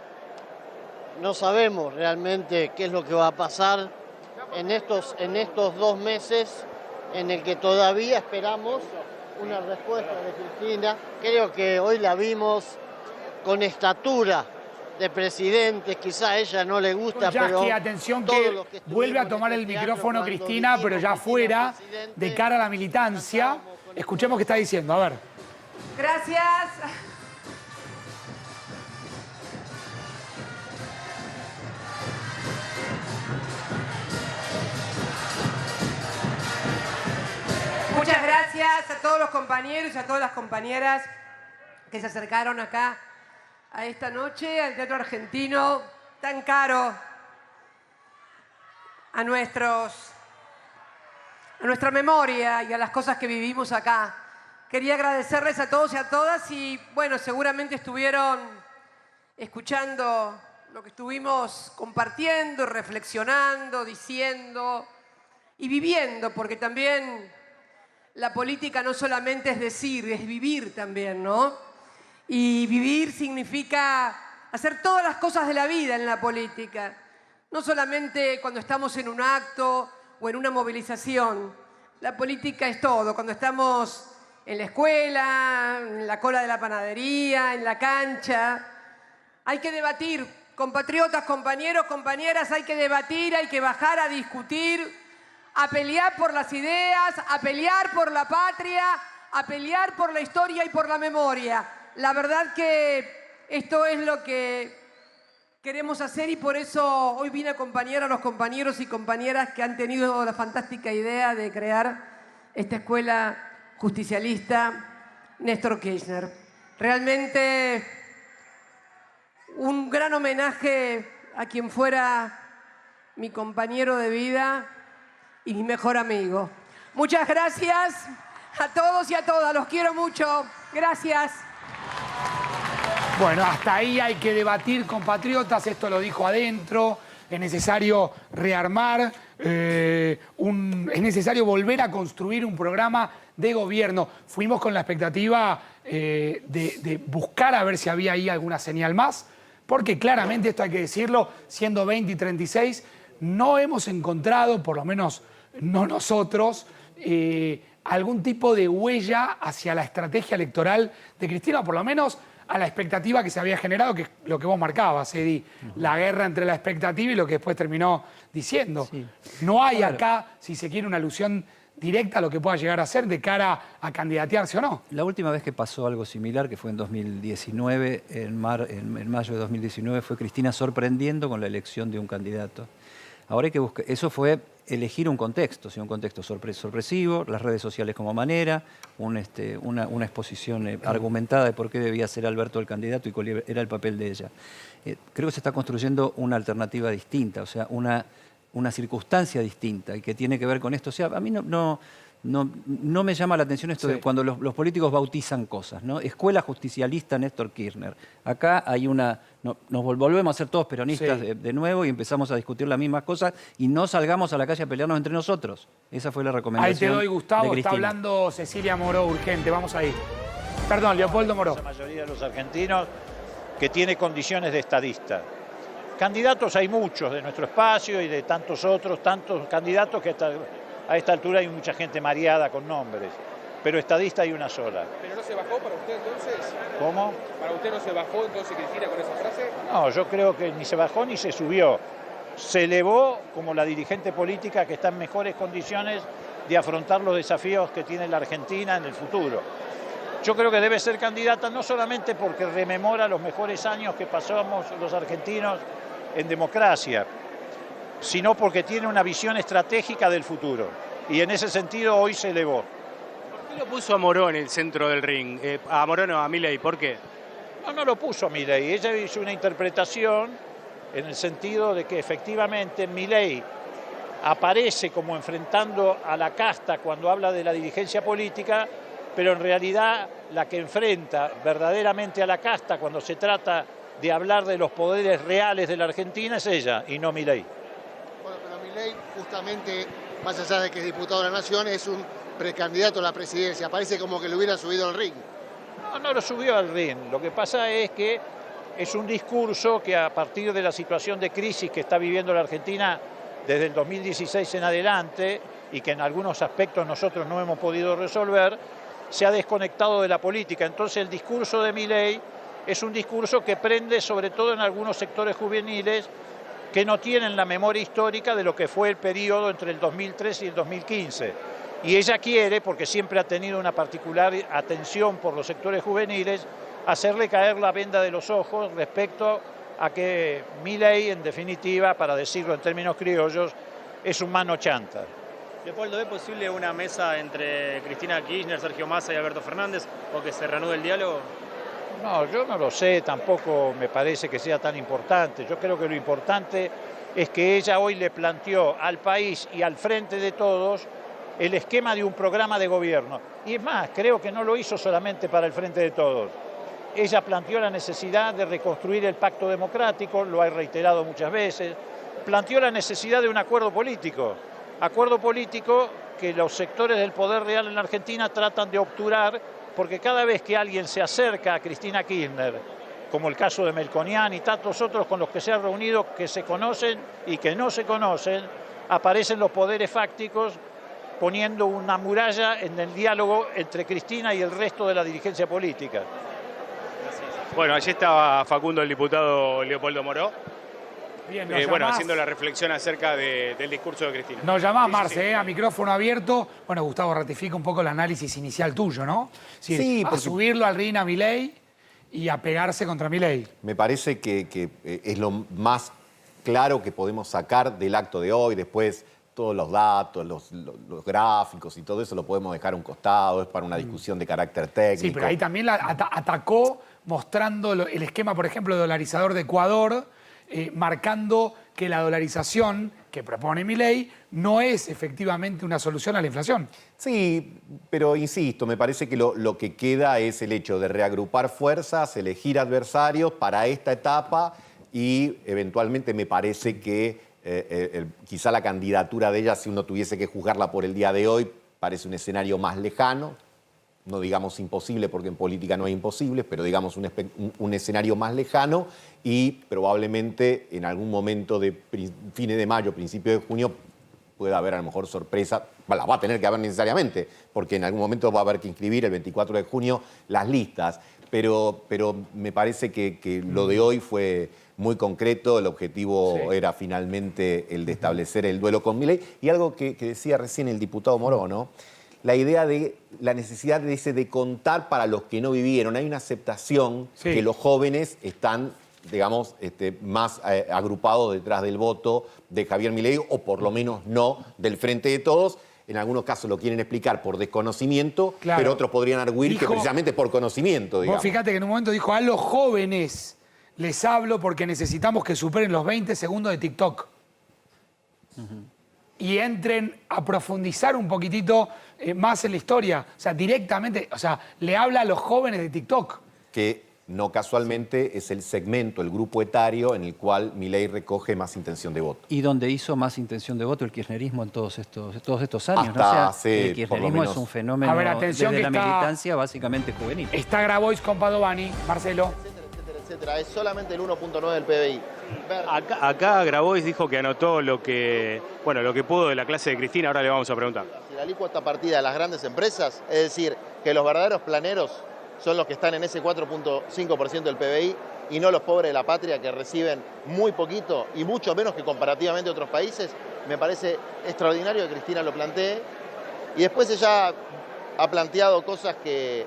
No sabemos realmente qué es lo que va a pasar en estos 2 meses en el que todavía esperamos una respuesta de Cristina. Creo que hoy la vimos con estatura de presidente, quizá a ella no le gusta, Yasky, pero atención todos que los estuvimos vuelve a en tomar este el teatro micrófono cuando Cristina, dijimos pero ya Cristina fuera, presidente, de cara a la militancia. Escuchemos qué está diciendo, a ver. Gracias. Muchas gracias a todos los compañeros y a todas las compañeras que se acercaron acá a esta noche, al Teatro Argentino, tan caro a nuestra memoria y a las cosas que vivimos acá. Quería agradecerles a todos y a todas y, bueno, seguramente estuvieron escuchando lo que estuvimos compartiendo, reflexionando, diciendo y viviendo, porque también la política no solamente es decir, es vivir también, ¿no? Y vivir significa hacer todas las cosas de la vida en la política, no solamente cuando estamos en un acto o en una movilización. La política es todo, cuando estamos en la escuela, en la cola de la panadería, en la cancha. Hay que debatir, compatriotas, compañeros, compañeras, hay que debatir, hay que bajar a discutir, a pelear por las ideas, a pelear por la patria, a pelear por la historia y por la memoria. La verdad que esto es lo que queremos hacer y por eso hoy vine a acompañar a los compañeros y compañeras que han tenido la fantástica idea de crear esta escuela justicialista Néstor Kirchner. Realmente un gran homenaje a quien fuera mi compañero de vida y mi mejor amigo. Muchas gracias a todos y a todas, los quiero mucho. Gracias. Bueno, hasta ahí hay que debatir, compatriotas, esto lo dijo adentro, es necesario rearmar, es necesario volver a construir un programa de gobierno. Fuimos con la expectativa de buscar a ver si había ahí alguna señal más, porque claramente, esto hay que decirlo, siendo 20 y 36, no hemos encontrado, por lo menos no nosotros, algún tipo de huella hacia la estrategia electoral de Cristina, por lo menos a la expectativa que se había generado, que es lo que vos marcabas, Edi, la guerra entre la expectativa y lo que después terminó diciendo. Sí. No hay acá, si se quiere, una alusión directa a lo que pueda llegar a ser de cara a candidatearse o no. La última vez que pasó algo similar, que fue en 2019, en mayo de 2019, fue Cristina sorprendiendo con la elección de un candidato. Ahora hay que buscar, eso fue elegir un contexto, ¿sí? Un contexto sorpresivo, las redes sociales como manera, una exposición argumentada de por qué debía ser Alberto el candidato y cuál era el papel de ella. Creo que se está construyendo una alternativa distinta, o sea, una circunstancia distinta y que tiene que ver con esto. O sea, a mí no me llama la atención esto de cuando los políticos bautizan cosas, ¿no? Escuela justicialista Néstor Kirchner. Acá hay nos volvemos a ser todos peronistas de nuevo y empezamos a discutir las mismas cosas y no salgamos a la calle a pelearnos entre nosotros. Esa fue la recomendación. Ahí te doy, Gustavo, está hablando Cecilia Moró, urgente, vamos ahí. Perdón, Leopoldo Moró. La mayoría de los argentinos que tiene condiciones de estadista. Candidatos hay muchos de nuestro espacio y de tantos otros, tantos candidatos que a esta altura hay mucha gente mareada con nombres, pero estadista hay una sola. ¿Pero no se bajó para usted entonces? ¿Cómo? ¿Para usted no se bajó entonces Cristina con esa frase? No, yo creo que ni se bajó ni se subió. Se elevó como la dirigente política que está en mejores condiciones de afrontar los desafíos que tiene la Argentina en el futuro. Yo creo que debe ser candidata no solamente porque rememora los mejores años que pasamos los argentinos en democracia, sino porque tiene una visión estratégica del futuro. Y en ese sentido hoy se elevó. ¿Por qué lo puso a Moró en el centro del ring? A Moró no, a Milei, ¿por qué? No lo puso a Milei. Ella hizo una interpretación en el sentido de que efectivamente Milei aparece como enfrentando a la casta cuando habla de la dirigencia política, pero en realidad la que enfrenta verdaderamente a la casta cuando se trata de hablar de los poderes reales de la Argentina es ella y no Milei. Bueno, pero Milei justamente, más allá de que es diputado de la Nación, es un precandidato a la presidencia. Parece como que lo hubiera subido al ring. No lo subió al ring. Lo que pasa es que es un discurso que a partir de la situación de crisis que está viviendo la Argentina desde el 2016 en adelante y que en algunos aspectos nosotros no hemos podido resolver, se ha desconectado de la política. Entonces el discurso de Milei es un discurso que prende sobre todo en algunos sectores juveniles que no tienen la memoria histórica de lo que fue el periodo entre el 2003 y el 2015. Y ella quiere, porque siempre ha tenido una particular atención por los sectores juveniles, hacerle caer la venda de los ojos respecto a que Milei, en definitiva, para decirlo en términos criollos, es un mano chanta. Leopoldo, ¿es posible una mesa entre Cristina Kirchner, Sergio Massa y Alberto Fernández o que se reanude el diálogo? No, yo no lo sé, tampoco me parece que sea tan importante. Yo creo que lo importante es que ella hoy le planteó al país y al frente de todos el esquema de un programa de gobierno. Y es más, creo que no lo hizo solamente para el frente de todos. ella planteó la necesidad de reconstruir el pacto democrático, lo ha reiterado muchas veces, planteó la necesidad de un acuerdo político que los sectores del poder real en la Argentina tratan de obturar, porque cada vez que alguien se acerca a Cristina Kirchner, como el caso de Melconian y tantos otros con los que se ha reunido, que se conocen y que no se conocen, aparecen los poderes fácticos poniendo una muralla en el diálogo entre Cristina y el resto de la dirigencia política. Bueno, allí estaba Facundo, el diputado Leopoldo Moró. Bien, bueno, haciendo la reflexión acerca del discurso de Cristina. Nos llamás, Marce, a micrófono abierto. Bueno, Gustavo, ratifica un poco el análisis inicial tuyo, ¿no? Sí, a subirlo al ring a Milei y a pegarse contra Milei. Me parece que es lo más claro que podemos sacar del acto de hoy. Después todos los datos, los gráficos y todo eso lo podemos dejar a un costado. Es para una discusión de carácter técnico. Sí, pero ahí también atacó mostrando el esquema, por ejemplo, dolarizador de Ecuador, marcando que la dolarización que propone Milei no es efectivamente una solución a la inflación. Sí, pero insisto, me parece que lo que queda es el hecho de reagrupar fuerzas, elegir adversarios para esta etapa y eventualmente me parece que quizá la candidatura de ella, si uno tuviese que juzgarla por el día de hoy, parece un escenario más lejano. No digamos imposible, porque en política no hay imposibles, pero digamos un escenario más lejano y probablemente en algún momento de fines de mayo, principio de junio, pueda haber a lo mejor sorpresa. La va a tener que haber necesariamente, porque en algún momento va a haber que inscribir el 24 de junio las listas. Pero me parece que lo de hoy fue muy concreto, el objetivo era finalmente el de establecer el duelo con Milei. Y algo que decía recién el diputado Moró, ¿no? La idea de la necesidad de contar para los que no vivieron. Hay una aceptación que los jóvenes están, digamos, más agrupados detrás del voto de Javier Milei, o por lo menos no del Frente de Todos. En algunos casos lo quieren explicar por desconocimiento, pero otros podrían arguir que precisamente por conocimiento, digamos. Vos fíjate que en un momento dijo, a los jóvenes les hablo porque necesitamos que superen los 20 segundos de TikTok. Y entren a profundizar un poquitito más en la historia. O sea, directamente, o sea, le habla a los jóvenes de TikTok. Que no casualmente es el segmento, el grupo etario en el cual Milei recoge más intención de voto. Y donde hizo más intención de voto el kirchnerismo en todos estos años. Hasta ¿no? O sea, hace, el kirchnerismo es un fenómeno atención, desde la está, militancia básicamente juvenil. Está Grabois con Padovani, Marcelo. Etcétera. Es solamente el 1.9 del PBI. Acá Grabois dijo que anotó lo que pudo de la clase de Cristina, ahora le vamos a preguntar. Si la alícuota partida de las grandes empresas, es decir, que los verdaderos planeros son los que están en ese 4.5% del PBI y no los pobres de la patria que reciben muy poquito y mucho menos que comparativamente otros países, me parece extraordinario que Cristina lo plantee. Y después ella ha planteado cosas que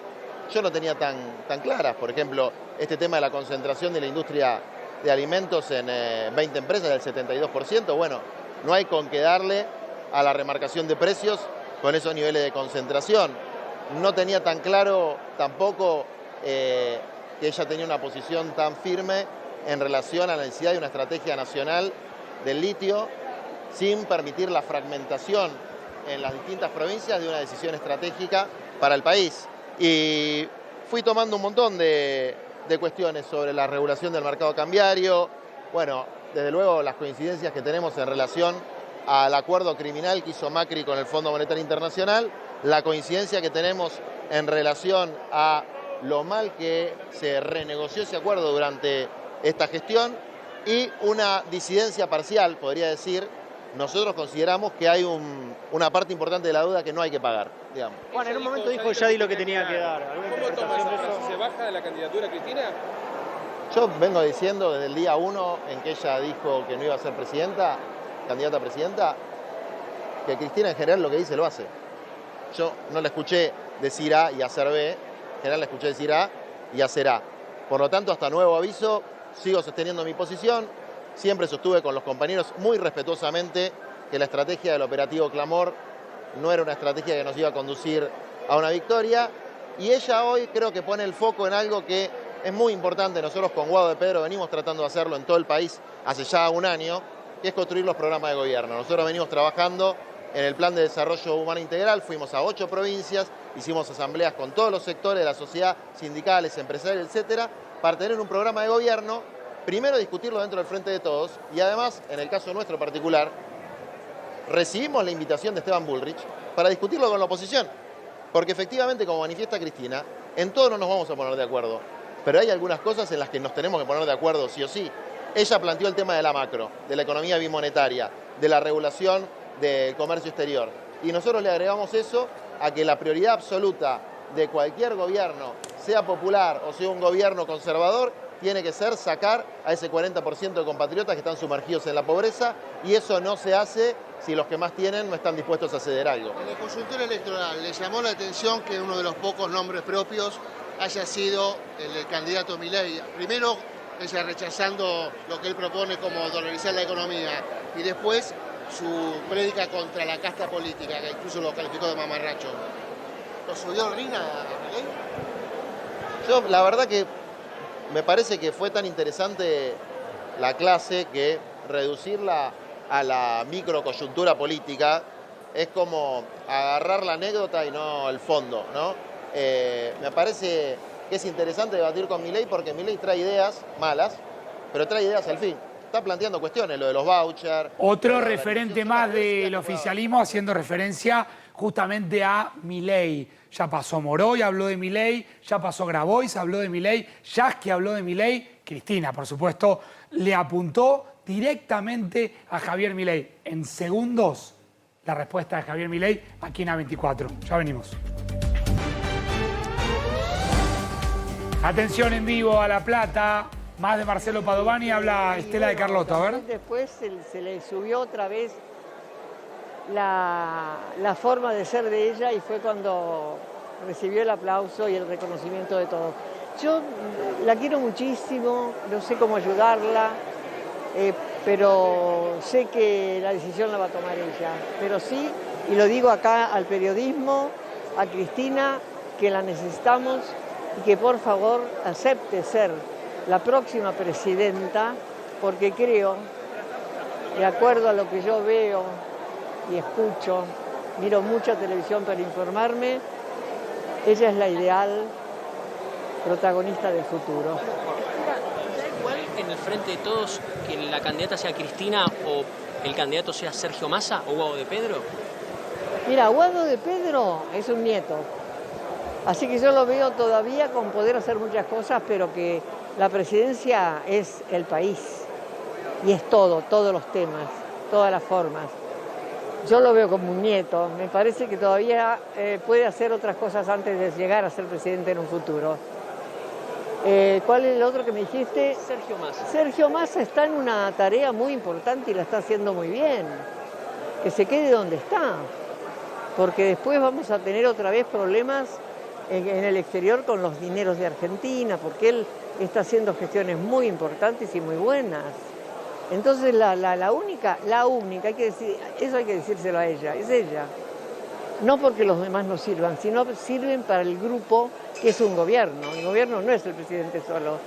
yo no tenía tan claras. Por ejemplo, este tema de la concentración de la industria de alimentos en 20 empresas del 72%. Bueno, no hay con qué darle a la remarcación de precios con esos niveles de concentración. No tenía tan claro tampoco que ella tenía una posición tan firme en relación a la necesidad de una estrategia nacional del litio sin permitir la fragmentación en las distintas provincias de una decisión estratégica para el país. Y fui tomando un montón de cuestiones sobre la regulación del mercado cambiario, bueno, desde luego las coincidencias que tenemos en relación al acuerdo criminal que hizo Macri con el Fondo Monetario Internacional, la coincidencia que tenemos en relación a lo mal que se renegoció ese acuerdo durante esta gestión y una disidencia parcial, podría decir. Nosotros consideramos que hay una parte importante de la deuda que no hay que pagar, digamos. Juan, en un momento dijo ya di lo que tenía que dar. ¿Cómo toma eso? ¿Se baja de la candidatura Cristina? Yo vengo diciendo desde el día 1 en que ella dijo que no iba a ser presidenta, candidata a presidenta, que Cristina en general lo que dice lo hace. Yo no la escuché decir A y hacer B, en general la escuché decir A y hacer A. Por lo tanto, hasta nuevo aviso, sigo sosteniendo mi posición. Siempre sostuve con los compañeros muy respetuosamente que la estrategia del operativo Clamor no era una estrategia que nos iba a conducir a una victoria. Y ella hoy creo que pone el foco en algo que es muy importante. Nosotros con Guado de Pedro venimos tratando de hacerlo en todo el país hace ya un año, que es construir los programas de gobierno. Nosotros venimos trabajando en el Plan de Desarrollo Humano Integral, fuimos a 8 provincias, hicimos asambleas con todos los sectores de la sociedad, sindicales, empresarios, etcétera, para tener un programa de gobierno, primero discutirlo dentro del Frente de Todos y además, en el caso nuestro particular, recibimos la invitación de Esteban Bullrich para discutirlo con la oposición. Porque efectivamente, como manifiesta Cristina, en todo no nos vamos a poner de acuerdo. Pero hay algunas cosas en las que nos tenemos que poner de acuerdo, sí o sí. Ella planteó el tema de la macro, de la economía bimonetaria, de la regulación del comercio exterior. Y nosotros le agregamos eso a que la prioridad absoluta de cualquier gobierno, sea popular o sea un gobierno conservador, tiene que ser sacar a ese 40% de compatriotas que están sumergidos en la pobreza, y eso no se hace si los que más tienen no están dispuestos a ceder algo. En la coyuntura electoral, ¿le llamó la atención que uno de los pocos nombres propios haya sido el candidato Milei? Primero, ella rechazando lo que él propone como dolarizar la economía, y después su prédica contra la casta política, que incluso lo calificó de mamarracho. ¿Lo subió el RIN a Milei? Yo, la verdad que me parece que fue tan interesante la clase que reducirla a la microcoyuntura política es como agarrar la anécdota y no el fondo, ¿no? Me parece que es interesante debatir con Milei porque Milei trae ideas malas, pero trae ideas al fin. Está planteando cuestiones, lo de los vouchers. Otro referente más del oficialismo haciendo referencia justamente a Milei. Ya pasó Moroy, habló de Milei, ya pasó Grabois, habló de Milei, Yasky habló de Milei, Cristina, por supuesto, le apuntó directamente a Javier Milei. En segundos, la respuesta de Javier Milei aquí en A24. Ya venimos. Atención en vivo a La Plata. Más de Marcelo Padovani, habla Estela de Carlotto, a ver. Después se le subió otra vez la forma de ser de ella y fue cuando recibió el aplauso y el reconocimiento de todos. Yo la quiero muchísimo, no sé cómo ayudarla, pero sé que la decisión la va a tomar ella. Pero sí, y lo digo acá al periodismo, a Cristina, que la necesitamos y que por favor acepte ser la próxima presidenta, porque creo, de acuerdo a lo que yo veo y escucho, miro mucha televisión para informarme, ella es la ideal protagonista del futuro. ¿Da igual en el Frente de Todos que la candidata sea Cristina o el candidato sea Sergio Massa o Guado de Pedro? Mira, Guado de Pedro es un nieto, así que yo lo veo todavía con poder hacer muchas cosas, pero que la presidencia es el país y es todo, todos los temas, todas las formas. Yo lo veo como un nieto, me parece que todavía puede hacer otras cosas antes de llegar a ser presidente en un futuro. ¿Cuál es el otro que me dijiste? Sergio Massa. Sergio Massa está en una tarea muy importante y la está haciendo muy bien. Que se quede donde está, porque después vamos a tener otra vez problemas en el exterior con los dineros de Argentina, porque él está haciendo gestiones muy importantes y muy buenas. Entonces la única, hay que decir, eso hay que decírselo a ella, es ella. No porque los demás no sirvan, sino sirven para el grupo que es un gobierno. El gobierno no es el presidente solo,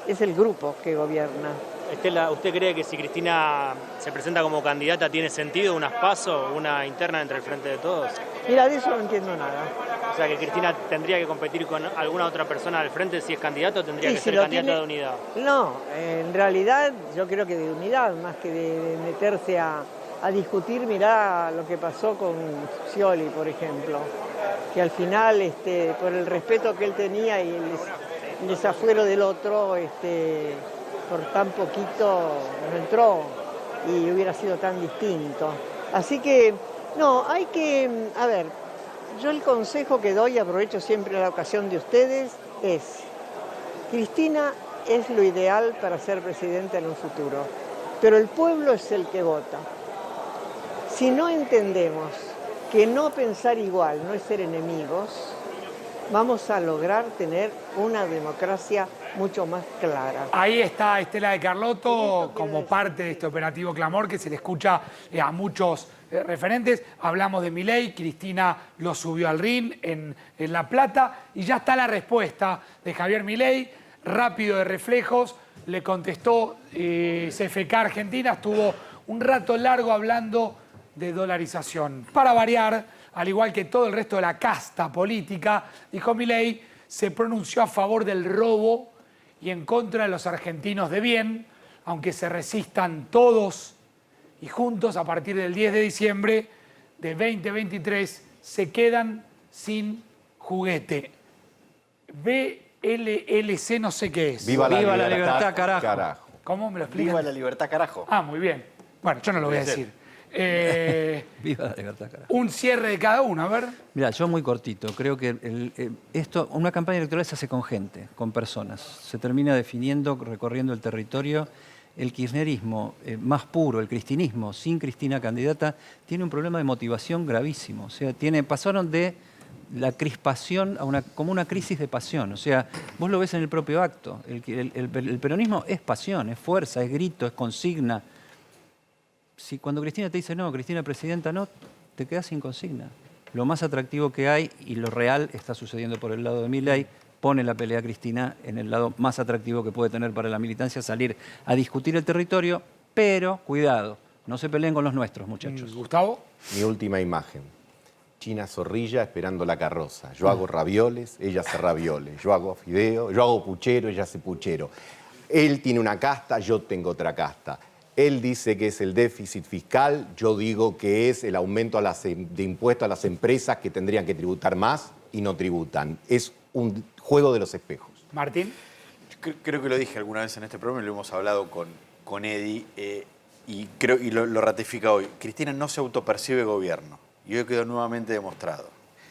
es el grupo que gobierna. Estela, ¿usted cree que si Cristina se presenta como candidata tiene sentido unas PASO, una interna entre el Frente de Todos? Mira, de eso no entiendo nada. O sea, que Cristina tendría que competir con alguna otra persona del Frente si es candidato, o tendría que ser candidata de unidad. No, en realidad yo creo que de unidad, más que de meterse a discutir. Mirá lo que pasó con Scioli, por ejemplo, que al final, por el respeto que él tenía y el desafuero del otro, por tan poquito no entró y hubiera sido tan distinto. Así que, no, hay que, a ver, yo el consejo que doy, aprovecho siempre la ocasión de ustedes, es, Cristina es lo ideal para ser presidenta en un futuro, pero el pueblo es el que vota. Si no entendemos que no pensar igual no es ser enemigos, vamos a lograr tener una democracia mucho más clara. Ahí está Estela de Carlotto como parte de este operativo Clamor que se le escucha a muchos referentes. Hablamos de Milei, Cristina lo subió al RIN en La Plata y ya está la respuesta de Javier Milei, rápido de reflejos, le contestó CFK Argentina, estuvo un rato largo hablando de dolarización. Para variar, al igual que todo el resto de la casta política, dijo Milei, se pronunció a favor del robo y en contra de los argentinos de bien, aunque se resistan todos y juntos a partir del 10 de diciembre de 2023 se quedan sin juguete. BLLC no sé qué es. Viva la libertad, carajo. ¿Cómo me lo explican? Viva la libertad, carajo. Ah, muy bien. Bueno, yo no lo voy a decir. Viva la libertad, carajo. Un cierre de cada uno, a ver. Mira, yo muy cortito. Creo que una campaña electoral se hace con gente, con personas. Se termina definiendo, recorriendo el territorio. El kirchnerismo más puro, el cristinismo, sin Cristina candidata, tiene un problema de motivación gravísimo. O sea, pasaron de la crispación a como una crisis de pasión. O sea, vos lo ves en el propio acto. El peronismo es pasión, es fuerza, es grito, es consigna. Si cuando Cristina te dice no, Cristina presidenta no, te quedas sin consigna. Lo más atractivo que hay, y lo real está sucediendo por el lado de Milei, pone la pelea Cristina en el lado más atractivo que puede tener para la militancia, salir a discutir el territorio, pero cuidado, no se peleen con los nuestros, muchachos. Gustavo. Mi última imagen. China Zorrilla esperando la carroza. Yo hago ravioles, ella hace ravioles. Yo hago fideo, yo hago puchero, ella hace puchero. Él tiene una casta, yo tengo otra casta. Él dice que es el déficit fiscal, yo digo que es el aumento de impuestos a las empresas que tendrían que tributar más y no tributan. Es un juego de los espejos. Martín. Creo que lo dije alguna vez en este programa y lo hemos hablado con Eddie y lo ratifica hoy. Cristina no se autopercibe gobierno y hoy quedó nuevamente demostrado.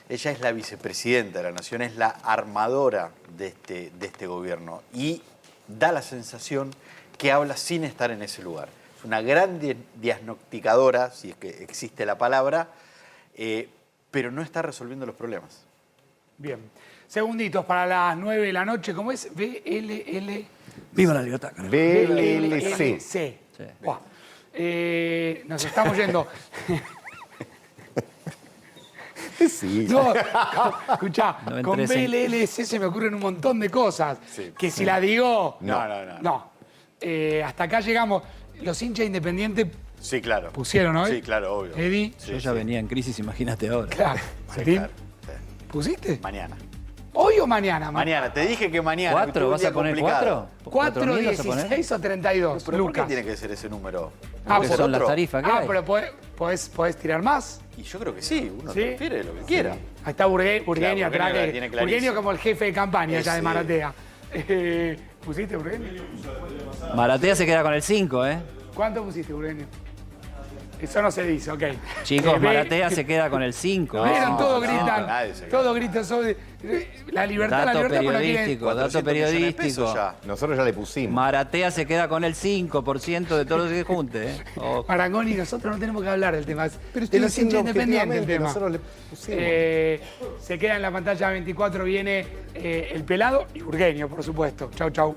Ella es la vicepresidenta de la Nación, es la armadora de este gobierno y da la sensación que habla sin estar en ese lugar. Es una gran diagnosticadora, si es que existe la palabra, pero no está resolviendo los problemas. Bien. Segunditos para las 9 de la noche. ¿Cómo es? BLL. Viva la libertad. BLC. Sí. Wow. Nos estamos yendo. Sí. No, escuchá, con BLLC se me ocurren un montón de cosas. Sí, que si la digo... No. Hasta acá llegamos. Los hinchas independientes... Sí, claro. Pusieron, ¿no? Sí, claro, obvio. Eddie. Yo ya venía en crisis, imagínate ahora. Claro. Sí, claro. ¿Pusiste? Mañana. ¿Hoy o mañana? Mañana, te dije que mañana. ¿4? ¿Vas a poner 4? 4, 16 o 32, ¿Pero Lucas? por qué tiene que ser ese número? Porque son las tarifas que hay. Pero podés tirar más. Y yo creo que sí, uno prefiere lo que quiera. Ahí está Burgueño atrás, Burgueño como el jefe de campaña ya de Maratea. ¿Pusiste, Burgueño? Maratea se queda con el 5, ¿eh? ¿Cuánto pusiste, Burgueño? Eso no se dice, ok. Chicos, Maratea se queda con el 5. Vieron, todos gritan sobre la libertad, dato pero no quieren... dato periodístico. Nosotros ya le pusimos. Maratea se queda con el 5% de todo lo que junte. Marangoni, nosotros no tenemos que hablar del tema. Pero de los hinchas independientes el tema. Nosotros le pusimos. Se queda en la pantalla 24, viene el pelado y Burgueño, por supuesto. Chau, chau.